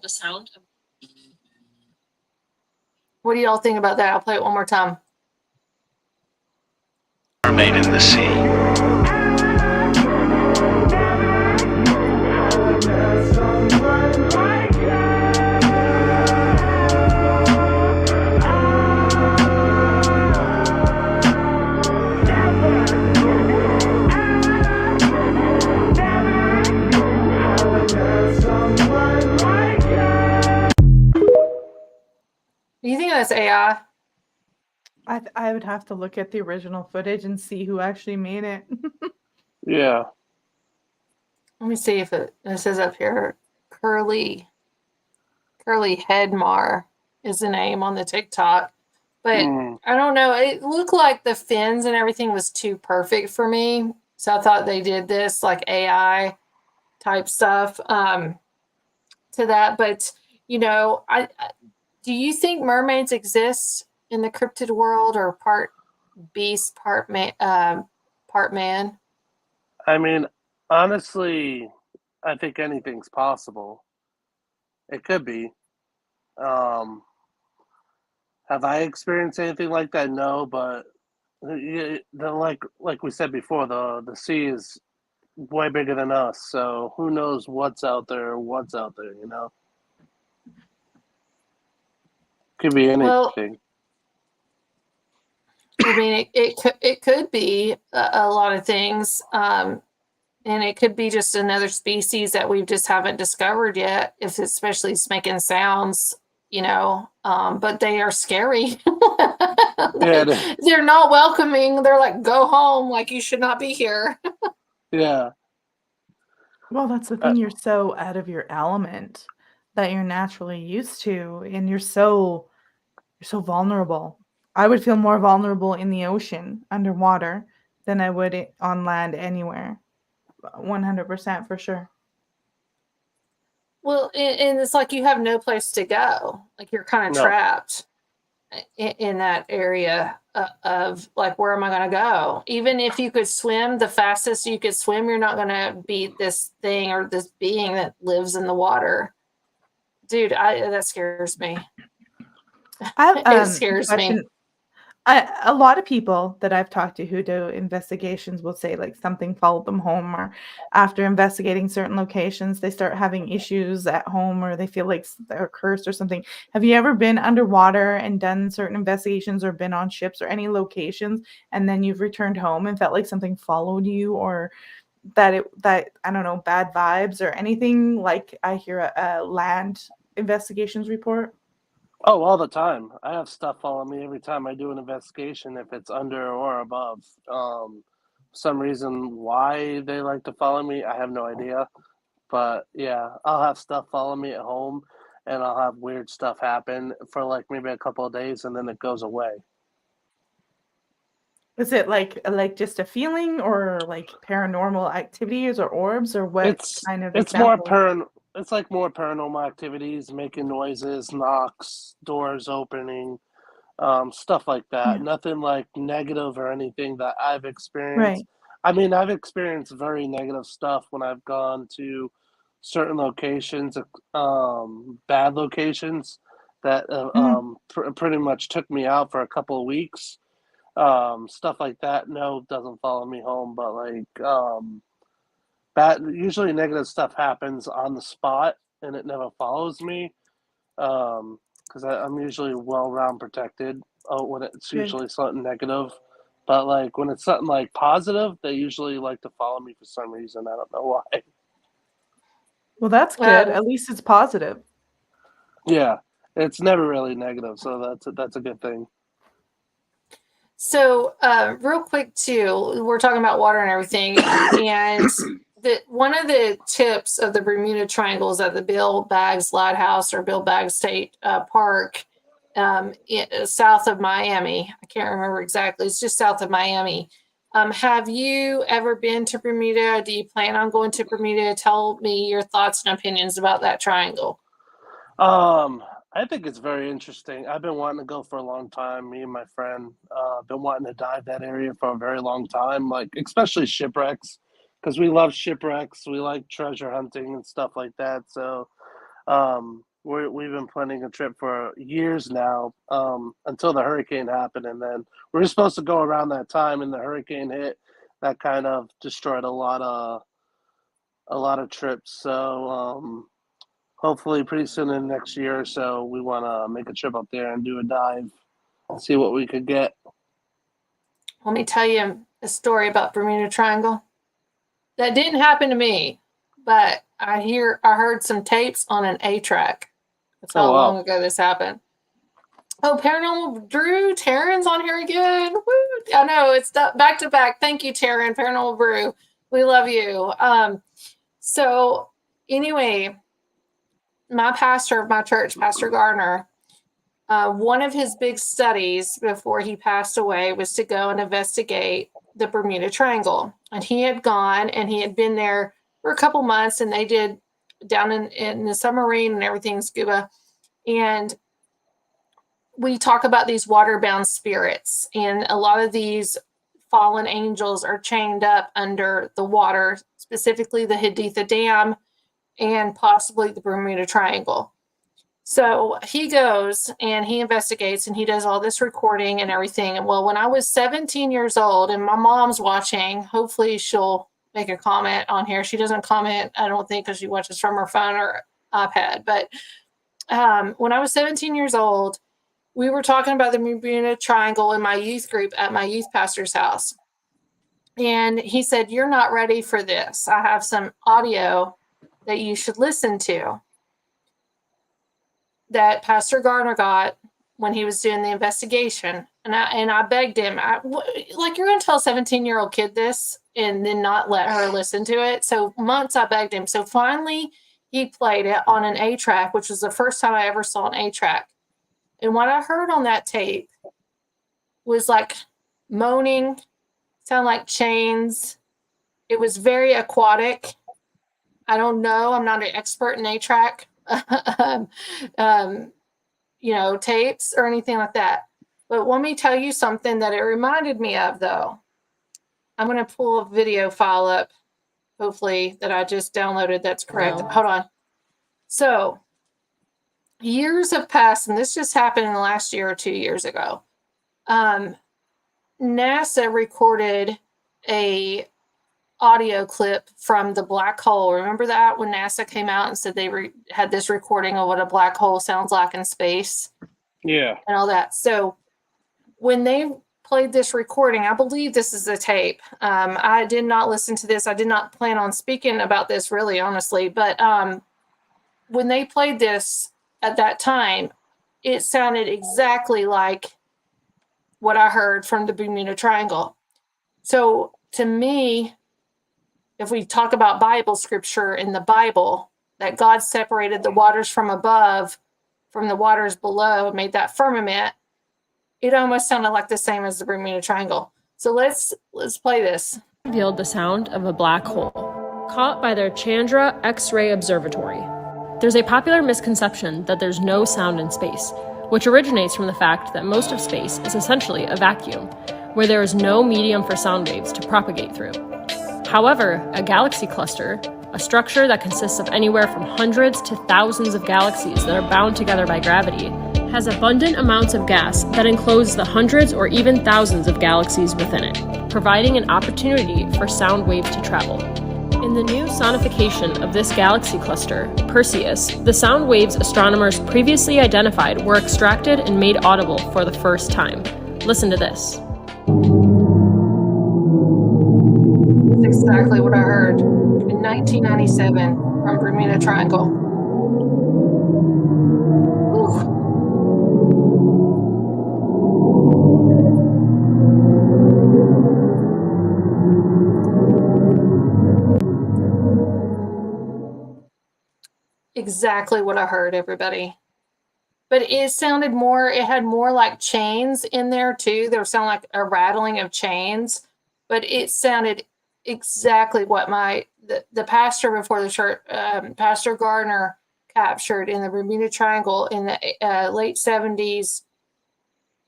Speaker 12: The sound of
Speaker 1: What do y'all think about that? I'll play it one more time.
Speaker 11: Mermaid in the sea.
Speaker 1: Do you think that's AI?
Speaker 2: I would have to look at the original footage and see who actually made it.
Speaker 6: Yeah.
Speaker 1: Let me see if it says up here. Curly Headmar is the name on the TikTok. But I don't know. It looked like the fins and everything was too perfect for me. So I thought they did this like AI type stuff to that. But, you know, do you think mermaids exist in the cryptid world, or part beast, part man?
Speaker 6: I mean, honestly, I think anything's possible. It could be. Have I experienced anything like that? No, but like we said before, the sea is way bigger than us. So who knows what's out there? You know, could be anything.
Speaker 1: Well, I mean, it could be a lot of things, and it could be just another species that we just haven't discovered yet. If especially it's making sounds, you know, but they are scary.
Speaker 6: Yeah,
Speaker 1: they're not welcoming. They're like, go home. Like, you should not be here.
Speaker 6: Yeah.
Speaker 2: Well, that's the thing. You're so out of your element that you're naturally used to, and you're so vulnerable. I would feel more vulnerable in the ocean underwater than I would on land anywhere. 100% for sure.
Speaker 1: Well, and it's like you have no place to go. Like, you're kind of trapped in that area of like, where am I going to go? Even if you could swim, the fastest you could swim, you're not going to beat this thing or this being that lives in the water. Dude, that scares me. It scares me.
Speaker 2: A lot of people that I've talked to who do investigations will say like something followed them home, or after investigating certain locations, they start having issues at home, or they feel like they're cursed or something. Have you ever been underwater and done certain investigations, or been on ships or any locations, and then you've returned home and felt like something followed you, or that I don't know, bad vibes or anything? Like I hear a land investigations report.
Speaker 6: Oh, all the time. I have stuff follow me every time I do an investigation, if it's under or above. Some reason why they like to follow me, I have no idea. But yeah, I'll have stuff follow me at home. and I'll have weird stuff happen for like maybe a couple of days, and then it goes away.
Speaker 2: Is it like just a feeling or like paranormal activities or orbs or what
Speaker 6: It's
Speaker 2: kind of
Speaker 6: it's more
Speaker 2: example?
Speaker 6: it's like more paranormal activities, making noises, knocks, doors opening, stuff like that.
Speaker 2: Yeah.
Speaker 6: Nothing like negative or anything that I've experienced.
Speaker 2: Right.
Speaker 6: I mean, I've experienced very negative stuff when I've gone to certain locations, bad locations that
Speaker 2: Mm.
Speaker 6: pretty much took me out for a couple of weeks. Stuff like that. No, doesn't follow me home, but like bad. Usually, negative stuff happens on the spot, and it never follows me. Because I'm usually well round protected. When it's
Speaker 2: Good.
Speaker 6: usually something negative, but like when it's something like positive, they usually like to follow me for some reason. I don't know why.
Speaker 2: Well, that's good. At least it's positive.
Speaker 6: Yeah, it's never really negative, so that's a good thing.
Speaker 1: So, real quick too, we're talking about water and everything, and one of the tips of the Bermuda Triangle is at the Bill Baggs Lighthouse or Bill Baggs State Park, south of Miami. I can't remember exactly. It's just south of Miami. Have you ever been to Bermuda? Do you plan on going to Bermuda? Tell me your thoughts and opinions about that triangle.
Speaker 6: I think it's very interesting. I've been wanting to go for a long time. Me and my friend been wanting to dive that area for a very long time, like especially shipwrecks, because we love shipwrecks. We like treasure hunting and stuff like that. So we've been planning a trip for years now, until the hurricane happened, and then we were supposed to go around that time, and the hurricane hit. That kind of destroyed a lot of trips. So hopefully pretty soon in the next year or so, we want to make a trip up there and do a dive, see what we could get.
Speaker 1: Let me tell you a story about Bermuda Triangle. That didn't happen to me, but I heard some tapes on an A-track. That's how long ago this happened. Oh, Paranormal Brew, Taryn's on here again. Woo! I know, it's back to back. Thank you, Taryn, Paranormal Brew. We love you. So anyway, my pastor of my church, Pastor Gardner, one of his big studies before he passed away was to go and investigate the Bermuda Triangle. And he had gone and he had been there for a couple months, and they did down in the submarine and everything, scuba. And we talk about these waterbound spirits, and a lot of these fallen angels are chained up under the water, specifically the Edilla Dam and possibly the Bermuda Triangle. So he goes and he investigates and he does all this recording and everything. And well, when I was 17 years old and my mom's watching, hopefully she'll make a comment on here. She doesn't comment, I don't think, because she watches from her phone or iPad. But when I was 17 years old, we were talking about the Bermuda Triangle in my youth group at my youth pastor's house. And he said, "You're not ready for this. I have some audio that you should listen to that Pastor Gardner got when he was doing the investigation." And I begged him, like, you're going to tell a 17-year-old kid this and then not let her listen to it? So months I begged him. So finally he played it on an A-track, which was the first time I ever saw an A-track. And what I heard on that tape was like moaning, sound like chains. It was very aquatic. I don't know. I'm not an expert in A-track, tapes or anything like that. But let me tell you something that it reminded me of, though. I'm going to pull a video file up, hopefully, that I just downloaded. That's correct. Hold on. So years have passed, and this just happened in the last year or 2 years ago. NASA recorded a audio clip from the black hole. Remember that when NASA came out and said they had this recording of what a black hole sounds like in space?
Speaker 6: Yeah.
Speaker 1: And all that. So when they played this recording, I believe this is the tape. I did not listen to this. I did not plan on speaking about this, really, honestly. But when they played this at that time, it sounded exactly like what I heard from the Bermuda Triangle. So to me, if we talk about Bible scripture in the Bible, that God separated the waters from above from the waters below, made that firmament. It almost sounded like the same as the Bermuda Triangle. So let's play this.
Speaker 13: Revealed the sound of a black hole, caught by their Chandra X-ray Observatory. There's a popular misconception that there's no sound in space, which originates from the fact that most of space is essentially a vacuum, where there is no medium for sound waves to propagate through. However, a galaxy cluster, a structure that consists of anywhere from hundreds to thousands of galaxies that are bound together by gravity, has abundant amounts of gas that enclose the hundreds or even thousands of galaxies within it, providing an opportunity for sound waves to travel. In the new sonification of this galaxy cluster, Perseus, the sound waves astronomers previously identified were extracted and made audible for the first time. Listen to this.
Speaker 1: That's exactly what I heard in 1997 from Bermuda Triangle. Whew. Exactly what I heard, everybody. But it sounded more, it had more like chains in there too. There sounded like a rattling of chains, but it sounded exactly what the pastor before the church, Pastor Gardner, captured in the Bermuda Triangle in the late 70s,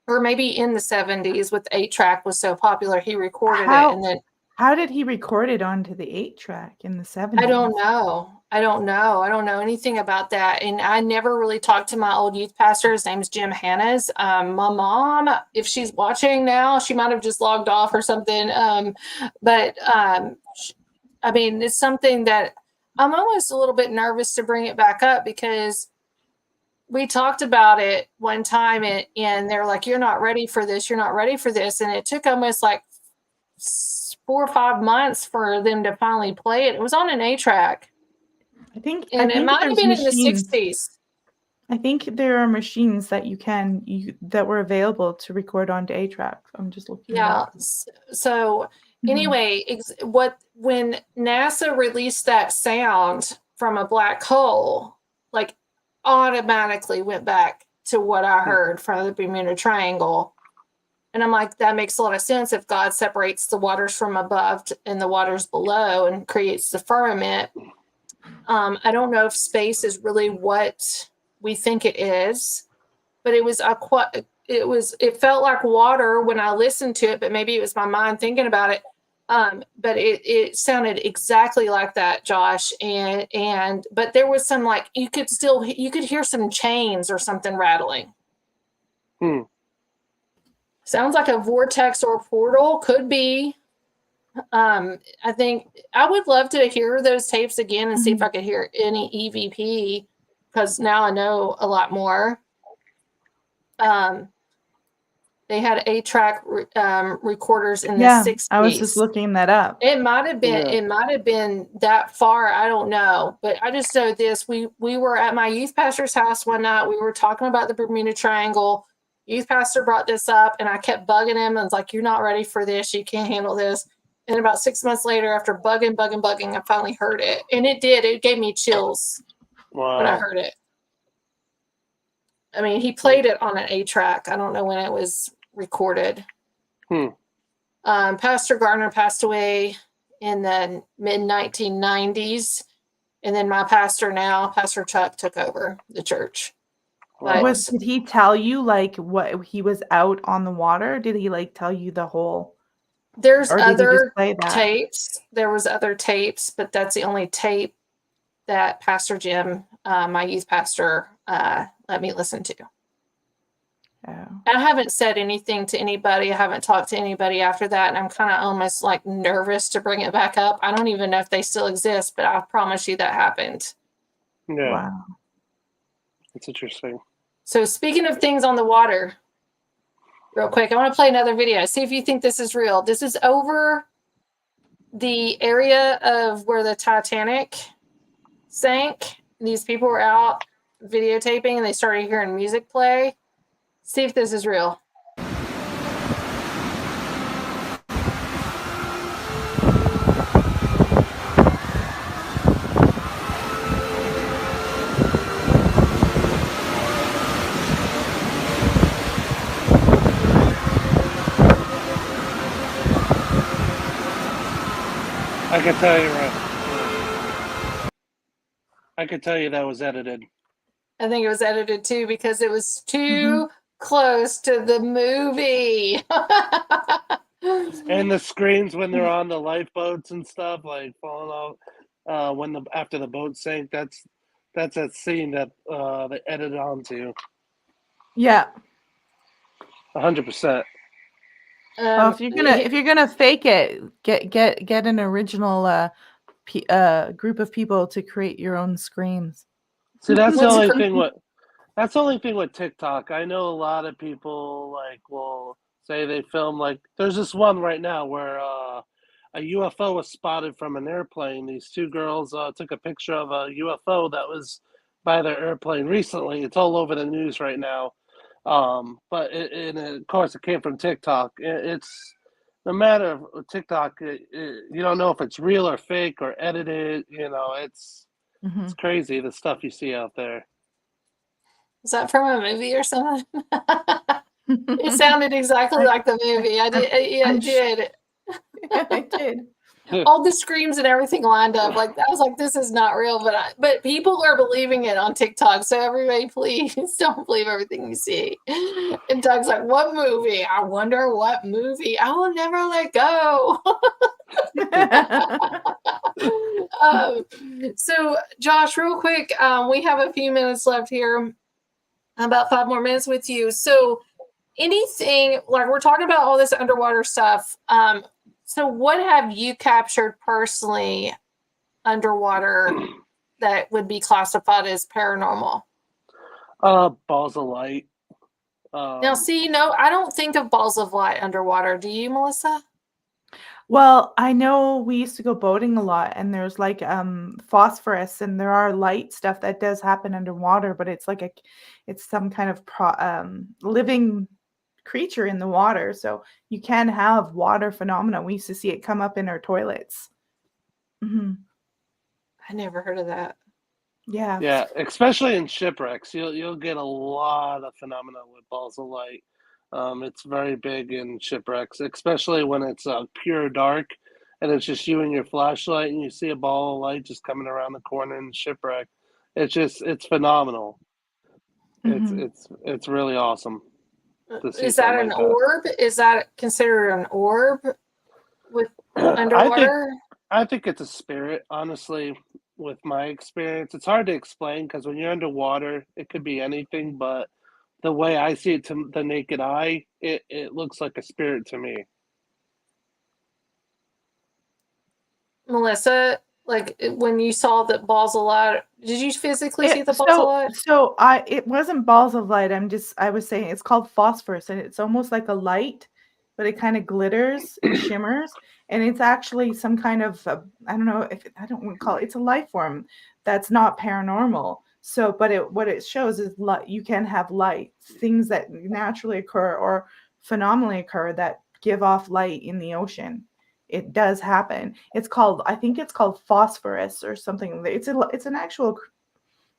Speaker 1: or maybe in the 70s, with the 8-track was so popular. He recorded it, and then
Speaker 2: how did he record it onto the 8-track in the 70s?
Speaker 1: I don't know. I don't know anything about that. And I never really talked to my old youth pastor. His name's Jim Hannes. My mom, if she's watching now, she might have just logged off or something. I mean, it's something that I'm almost a little bit nervous to bring it back up, because we talked about it one time and they're like, you're not ready for this. You're not ready for this. And it took almost like 4 or 5 months for them to finally play it. It was on an 8-track.
Speaker 2: I think
Speaker 1: it might have been in the 60s.
Speaker 2: I think there are machines that that were available to record onto 8-track. I'm just looking.
Speaker 1: Yeah. So anyway, when NASA released that sound from a black hole, like automatically went back to what I heard from the Bermuda Triangle. And I'm like, that makes a lot of sense. If God separates the waters from above and the waters below and creates the firmament, I don't know if space is really what we think it is, but it felt like water when I listened to it, but maybe it was my mind thinking about it. But it sounded exactly like that, Josh. But there was some, like, you could hear some chains or something rattling. Sounds like a vortex or portal. Could be. I think I would love to hear those tapes again and see if I could hear any EVP, because now I know a lot more. They had 8-track recorders in the 60s.
Speaker 2: I was just looking that up.
Speaker 1: It might have been. Yeah. It might have been that far. I don't know, but I just know this. We were at my youth pastor's house one night. We were talking about the Bermuda Triangle. Youth pastor brought this up, and I kept bugging him. I was like, "You're not ready for this. You can't handle this." And about 6 months later, after bugging, I finally heard it, and it did. It gave me chills when I heard it. I mean, he played it on an 8-track. I don't know when it was recorded. Pastor Gardner passed away in the mid-1990s, and then my pastor now, Pastor Chuck, took over the church.
Speaker 2: Did he tell you, like, what he was out on the water? Did he, like, tell you the whole?
Speaker 1: There's other tapes. There was other tapes, but that's the only tape that Pastor Jim, my youth pastor, let me listen to.
Speaker 2: Oh.
Speaker 1: I haven't said anything to anybody. I haven't talked to anybody after that, and I'm kind of almost like nervous to bring it back up. I don't even know if they still exist, but I promise you that happened.
Speaker 6: Yeah.
Speaker 2: Wow.
Speaker 6: That's interesting.
Speaker 1: So speaking of things on the water, real quick, I want to play another video. See if you think this is real. This is over the area of where the Titanic sank. These people were out videotaping, and they started hearing music play. See if this is real.
Speaker 6: I can tell you right. I can tell you that was edited.
Speaker 1: I think it was edited too because it was too close to the movie.
Speaker 6: And the screams when they're on the lifeboats and stuff, like falling off, after the boat sank. That's that scene that they edited onto.
Speaker 2: Yeah.
Speaker 6: 100%.
Speaker 2: Well, if you're gonna fake it, get an original group of people to create your own screams.
Speaker 6: See, that's the only thing with TikTok. I know a lot of people will say they film there's this one right now where a UFO was spotted from an airplane. These two girls took a picture of a UFO that was by their airplane recently. It's all over the news right now. But of course it came from TikTok. It's no matter of TikTok, you don't know if it's real or fake or edited. It's crazy the stuff you see out there.
Speaker 1: Is that from a movie or something? It sounded exactly like the movie. I did. Yeah, it did.
Speaker 2: I did.
Speaker 1: All the screams and everything lined up. I was like, this is not real, but people are believing it on TikTok. So everybody, please don't believe everything you see. And Doug's like, what movie? I wonder what movie. I will never let go. So Josh, real quick, we have a few minutes left here. About 5 more minutes with you. So anything, we're talking about all this underwater stuff. So what have you captured personally underwater that would be classified as paranormal?
Speaker 6: Balls of light.
Speaker 1: Now, see, no, I don't think of balls of light underwater. Do you, Melissa?
Speaker 2: Well, I know we used to go boating a lot, and there's phosphorus, and there are light stuff that does happen underwater, but it's it's some kind of living creature in the water, so you can have water phenomena. We used to see it come up in our toilets.
Speaker 1: I never heard of that.
Speaker 6: Yeah, especially in shipwrecks, you'll get a lot of phenomena with balls of light. It's very big in shipwrecks, especially when it's pure dark and it's just you and your flashlight and you see a ball of light just coming around the corner in the shipwreck. It's phenomenal. It's really awesome.
Speaker 1: Is that an orb? Is that considered an orb with underwater?
Speaker 6: I think it's a spirit, honestly. With my experience, it's hard to explain because when you're underwater, it could be anything, but the way I see it to the naked eye, it looks like a spirit to me.
Speaker 1: Melissa, when you saw the balls of light, did you physically see the balls of light?
Speaker 2: So it wasn't balls of light. I was saying it's called phosphorus, and it's almost like a light, but it kind of glitters and shimmers, and it's actually some kind of I don't know if I don't want to call it. It's a life form that's not paranormal. So, but what it shows is you can have light, things that naturally occur or phenomenally occur that give off light in the ocean. It does happen. I think it's called phosphorus or something. It's an actual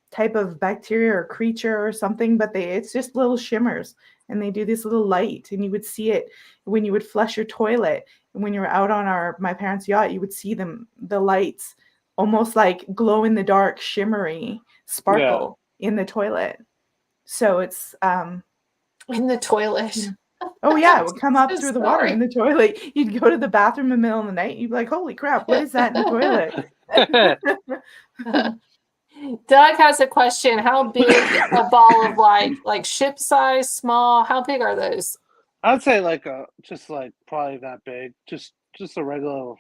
Speaker 2: type of bacteria or creature or something, but it's just little shimmers, and they do this little light, and you would see it when you would flush your toilet. And when you were out on my parents' yacht, you would see the lights almost like glow in the dark, shimmery sparkle in the toilet. So it's
Speaker 1: in the toilet.
Speaker 2: Oh yeah, it would come up through the water in the toilet. You'd go to the bathroom in the middle of the night. You'd be like, "Holy crap, what is that in the
Speaker 1: toilet?" Doug has a question. How big a ball of light? Like ship size, small? How big are those?
Speaker 6: I'd say just probably that big. Just a regular,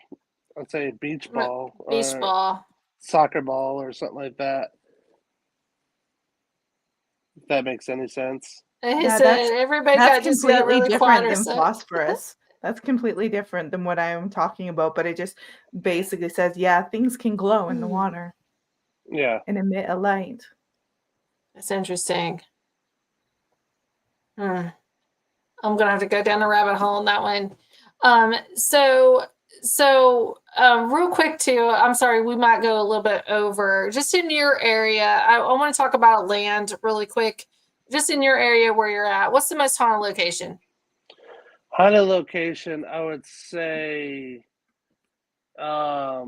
Speaker 6: I'd say beach ball.
Speaker 1: Beach ball.
Speaker 6: Soccer ball or something like that. If that makes any sense.
Speaker 1: That's
Speaker 2: completely different than phosphorus. That's completely different than what I am talking about, but it just basically says, things can glow in the water.
Speaker 6: Yeah.
Speaker 2: And emit a light.
Speaker 1: That's interesting. I'm gonna have to go down the rabbit hole on that one. So real quick too, I'm sorry, we might go a little bit over. Just in your area, I want to talk about land really quick. Just in your area where you're at, what's the most haunted location?
Speaker 6: Haunted location, I would say I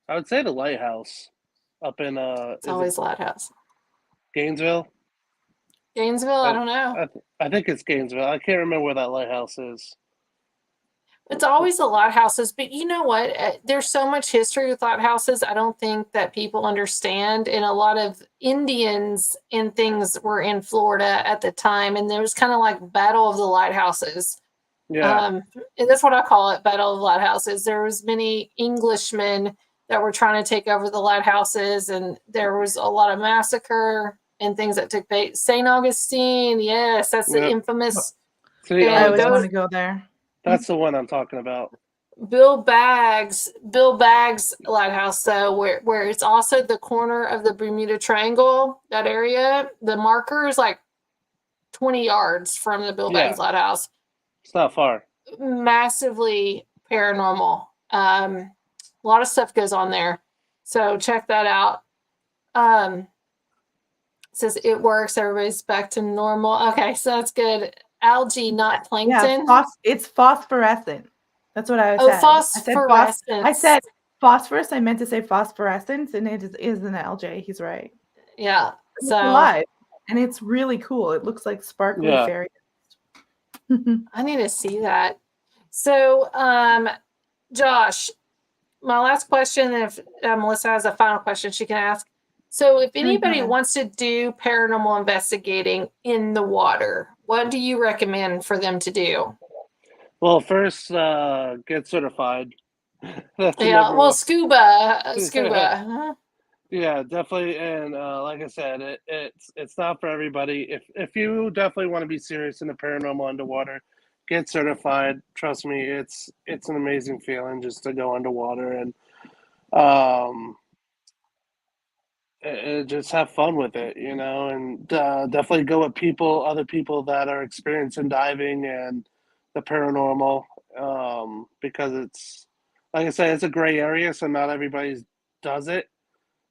Speaker 6: would say the lighthouse up in
Speaker 1: It's always Lighthouse.
Speaker 6: Gainesville.
Speaker 1: Gainesville, I don't know.
Speaker 6: I think it's Gainesville. I can't remember where that lighthouse is.
Speaker 1: It's always the lighthouses, but you know what? There's so much history with lighthouses. I don't think that people understand. And a lot of Indians and things were in Florida at the time, and there was kind of like Battle of the Lighthouses.
Speaker 6: Yeah.
Speaker 1: And that's what I call it, Battle of the Lighthouses. There was many Englishmen that were trying to take over the lighthouses, and there was a lot of massacre and things that took place. St. Augustine, yes, that's the infamous.
Speaker 6: See,
Speaker 2: I always want to go there.
Speaker 6: That's the one I'm talking about.
Speaker 1: Bill Baggs Lighthouse, though, where it's also the corner of the Bermuda Triangle, that area. The marker is like 20 yards from the Bill Baggs Lighthouse.
Speaker 6: It's not far.
Speaker 1: Massively paranormal. A lot of stuff goes on there. So check that out. It says it works. Everybody's back to normal. Okay, so that's good. Algae, not plankton.
Speaker 2: Yeah, it's phosphorescent. That's what I said.
Speaker 1: Oh, phosphorescence.
Speaker 2: I said phosphorus. I meant to say phosphorescence, and it is an algae. He's right.
Speaker 1: Yeah.
Speaker 2: It's
Speaker 1: So
Speaker 2: alive, and it's really cool. It looks like sparkly fairy.
Speaker 1: I need to see that. So, Josh, my last question, if Melissa has a final question she can ask. So if anybody wants to do paranormal investigating in the water, what do you recommend for them to do?
Speaker 6: Well, first, get certified.
Speaker 1: Scuba.
Speaker 6: Yeah, definitely. And like I said, it's not for everybody. If you definitely want to be serious in the paranormal underwater, get certified. Trust me, it's an amazing feeling just to go underwater and just have fun with it, and definitely go with other people that are experienced in diving and the paranormal, because it's, like I said, it's a gray area, so not everybody does it.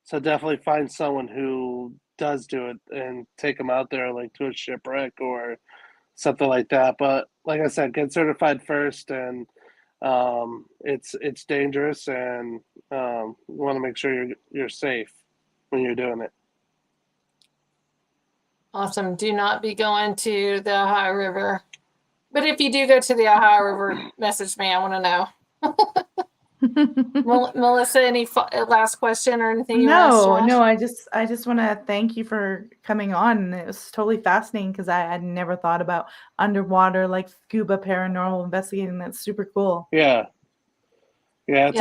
Speaker 6: So definitely find someone who does do it and take them out there, like to a shipwreck or something like that. But like I said, get certified first, and it's dangerous, and you want to make sure you're safe when you're doing it.
Speaker 1: Awesome. Do not be going to the Ohio River. But if you do go to the Ohio River, message me. I want to know. Melissa, any last question or anything you want to
Speaker 2: No, I just want to thank you for coming on. It was totally fascinating because I had never thought about underwater, like scuba paranormal investigating. That's super cool.
Speaker 6: Yeah. It's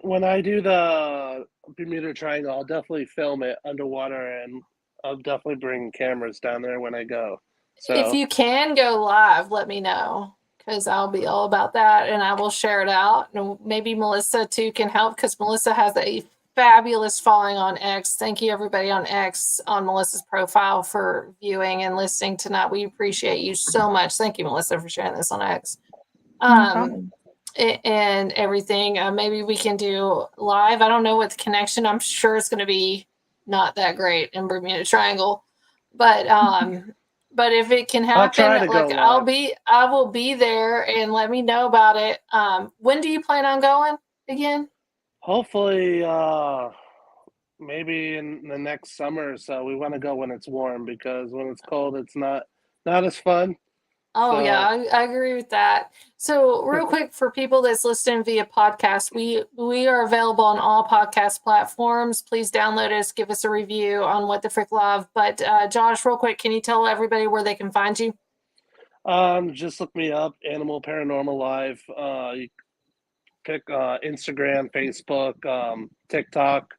Speaker 6: when I do the Bermuda Triangle, I'll definitely film it underwater, and I'll definitely bring cameras down there when I go. So
Speaker 1: if you can go live, let me know, because I'll be all about that, and I will share it out. And maybe Melissa too can help, because Melissa has a fabulous following on X. Thank you everybody on X, on Melissa's profile, for viewing and listening tonight. We appreciate you so much. Thank you, Melissa, for sharing this on X.
Speaker 2: No problem.
Speaker 1: And everything. Maybe we can do live. I don't know what the connection. I'm sure it's going to be not that great in Bermuda Triangle, but but if it can happen, I will be there, and let me know about it. When do you plan on going again?
Speaker 6: Hopefully, maybe in the next summer or so. We want to go when it's warm, because when it's cold, it's not as fun.
Speaker 1: Oh, yeah, I agree with that. So real quick, for people that's listening via podcast, we are available on all podcast platforms. Please download us, give us a review on What the Frick Live. But Josh, real quick, can you tell everybody where they can find you?
Speaker 6: Just look me up, Animal Paranormal Live. You pick Instagram, Facebook, TikTok,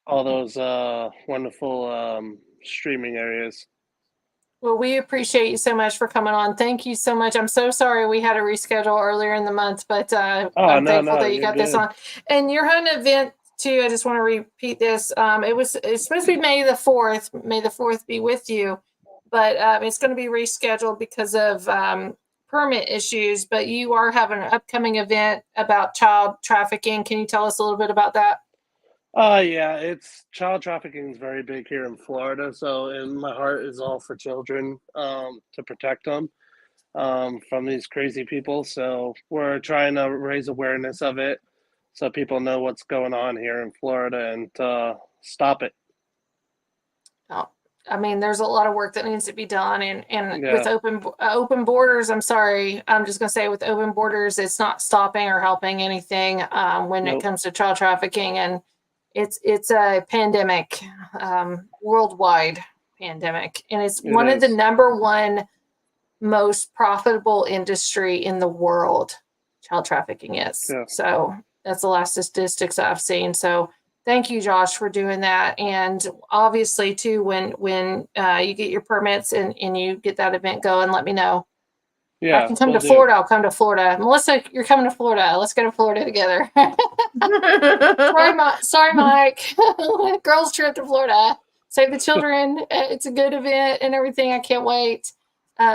Speaker 6: all those wonderful streaming areas.
Speaker 1: Well, we appreciate you so much for coming on. Thank you so much. I'm so sorry we had to reschedule earlier in the month, but I'm thankful that you got this on. And you're having an event too. I just want to repeat this. It's supposed to be May the 4th. May the 4th be with you, but it's going to be rescheduled because of permit issues. But you are having an upcoming event about child trafficking. Can you tell us a little bit about that?
Speaker 6: Yeah, it's child trafficking is very big here in Florida. And my heart is all for children, to protect them from these crazy people. So we're trying to raise awareness of it. so people know what's going on here in Florida and stop it.
Speaker 1: Oh, I mean, there's a lot of work that needs to be done, and
Speaker 6: Yeah.
Speaker 1: with open borders, I'm sorry, I'm just gonna say with open borders, it's not stopping or helping anything when it
Speaker 6: Nope.
Speaker 1: comes to child trafficking, and it's a pandemic, worldwide pandemic, and it's
Speaker 6: It
Speaker 1: one of the
Speaker 6: is.
Speaker 1: number one most profitable industry in the world. Child trafficking is.
Speaker 6: Yeah.
Speaker 1: So that's the last statistics I've seen. So thank you, Josh, for doing that. And obviously, too, when you get your permits and you get that event going, let me know.
Speaker 6: Yeah,
Speaker 1: I can come
Speaker 6: will
Speaker 1: to
Speaker 6: do.
Speaker 1: Florida. I'll come to Florida. Melissa, you're coming to Florida. Let's go to Florida together. Sorry, Mike. Girls trip to Florida. Save the children. It's a good event and everything. I can't wait.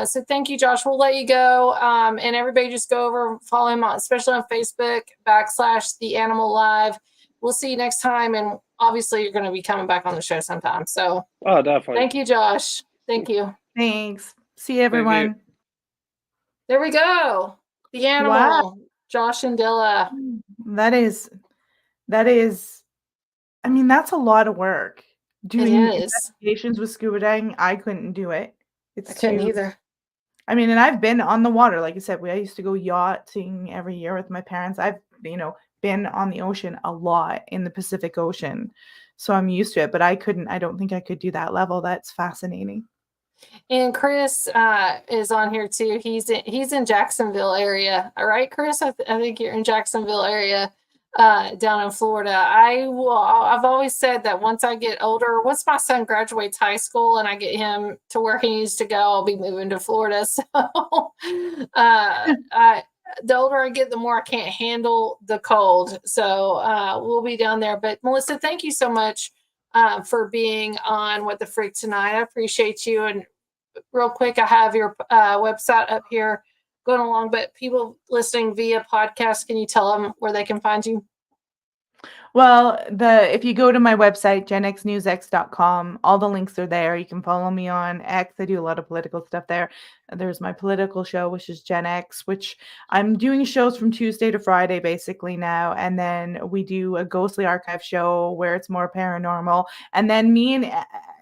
Speaker 1: So thank you, Josh. We'll let you go. And everybody just go over and follow him on, especially on Facebook /The Animal Live. We'll see you next time. And obviously you're going to be coming back on the show sometime. So
Speaker 6: Oh, definitely.
Speaker 1: thank you, Josh. Thank you.
Speaker 2: Thanks. See you, everyone.
Speaker 1: There we go. The Animal.
Speaker 2: Wow.
Speaker 1: Josh and Dilla.
Speaker 2: That is, I mean, that's a lot of work. Doing investigations with scuba diving, I couldn't do it.
Speaker 1: I couldn't either.
Speaker 2: I mean, and I've been on the water. Like I said, I used to go yachting every year with my parents. I've, been on the ocean a lot in the Pacific Ocean. So I'm used to it, but I don't think I could do that level. That's fascinating.
Speaker 1: And Chris is on here too. He's in Jacksonville area. All right, Chris, I think you're in Jacksonville area down in Florida. I've always said that once I get older, once my son graduates high school and I get him to where he needs to go, I'll be moving to Florida. So the older I get, the more I can't handle the cold. So we'll be down there. But Melissa, thank you so much for being on What the Freak tonight. I appreciate you. And real quick, I have your website up here going along, but people listening via podcast, can you tell them where they can find you?
Speaker 2: Well, if you go to my website, genxnewsx.com, all the links are there. You can follow me on X. I do a lot of political stuff there. There's my political show, which is Gen X, which I'm doing shows from Tuesday to Friday basically now. And then we do a ghostly archive show where it's more paranormal. And then me and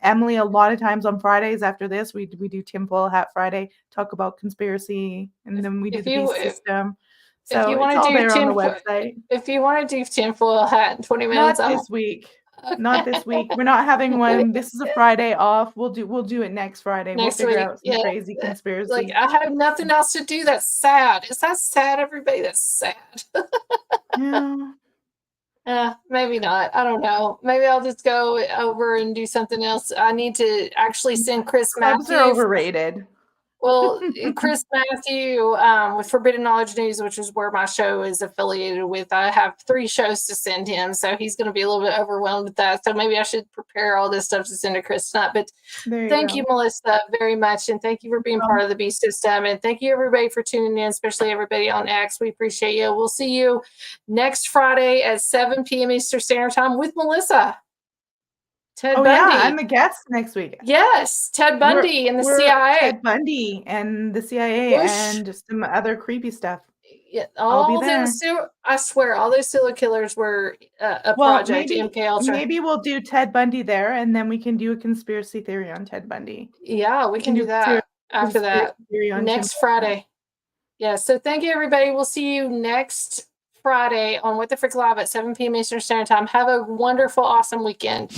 Speaker 2: Emily, a lot of times on Fridays after this, we do Tinfoil Hat Friday, talk about conspiracy, and then we do the beast system. So
Speaker 1: if you want
Speaker 2: it's
Speaker 1: to
Speaker 2: all
Speaker 1: do
Speaker 2: there on the website.
Speaker 1: If you want to do Tinfoil Hat in 20 minutes,
Speaker 2: not this week. Not this week. We're not having one. This is a Friday off. We'll do it next Friday.
Speaker 1: Next
Speaker 2: we'll figure
Speaker 1: week,
Speaker 2: out some crazy conspiracy.
Speaker 1: Like I have nothing else to do. That's sad. Is that sad, everybody? That's sad.
Speaker 2: Yeah.
Speaker 1: Maybe not. I don't know. Maybe I'll just go over and do something else. I need to actually send Chris
Speaker 2: Clubs
Speaker 1: Matthew.
Speaker 2: are overrated.
Speaker 1: Well, Chris Matthew with Forbidden Knowledge News, which is where my show is affiliated with, I have 3 shows to send him, so he's going to be a little bit overwhelmed with that. So maybe I should prepare all this stuff to send to Chris tonight. But thank you, Melissa, very much, and thank you for being part of the Beast System, and thank you everybody for tuning in, especially everybody on X. We appreciate you. We'll see you next Friday at 7 p.m. Eastern Standard Time with Melissa. Ted Bundy.
Speaker 2: Yeah, I'm a guest next week.
Speaker 1: Yes, Ted Bundy and the CIA.
Speaker 2: Ted Bundy and the CIA and some other creepy stuff.
Speaker 1: Yeah,
Speaker 2: I'll be there.
Speaker 1: I swear, all those serial killers were a project. MK Ultra.
Speaker 2: Maybe we'll do Ted Bundy there, and then we can do a conspiracy theory on Ted Bundy.
Speaker 1: Yeah, we can do that after that next Friday. Yeah. So thank you, everybody. We'll see you next Friday on What the Freak Live at 7 p.m. Eastern Standard Time. Have a wonderful, awesome weekend.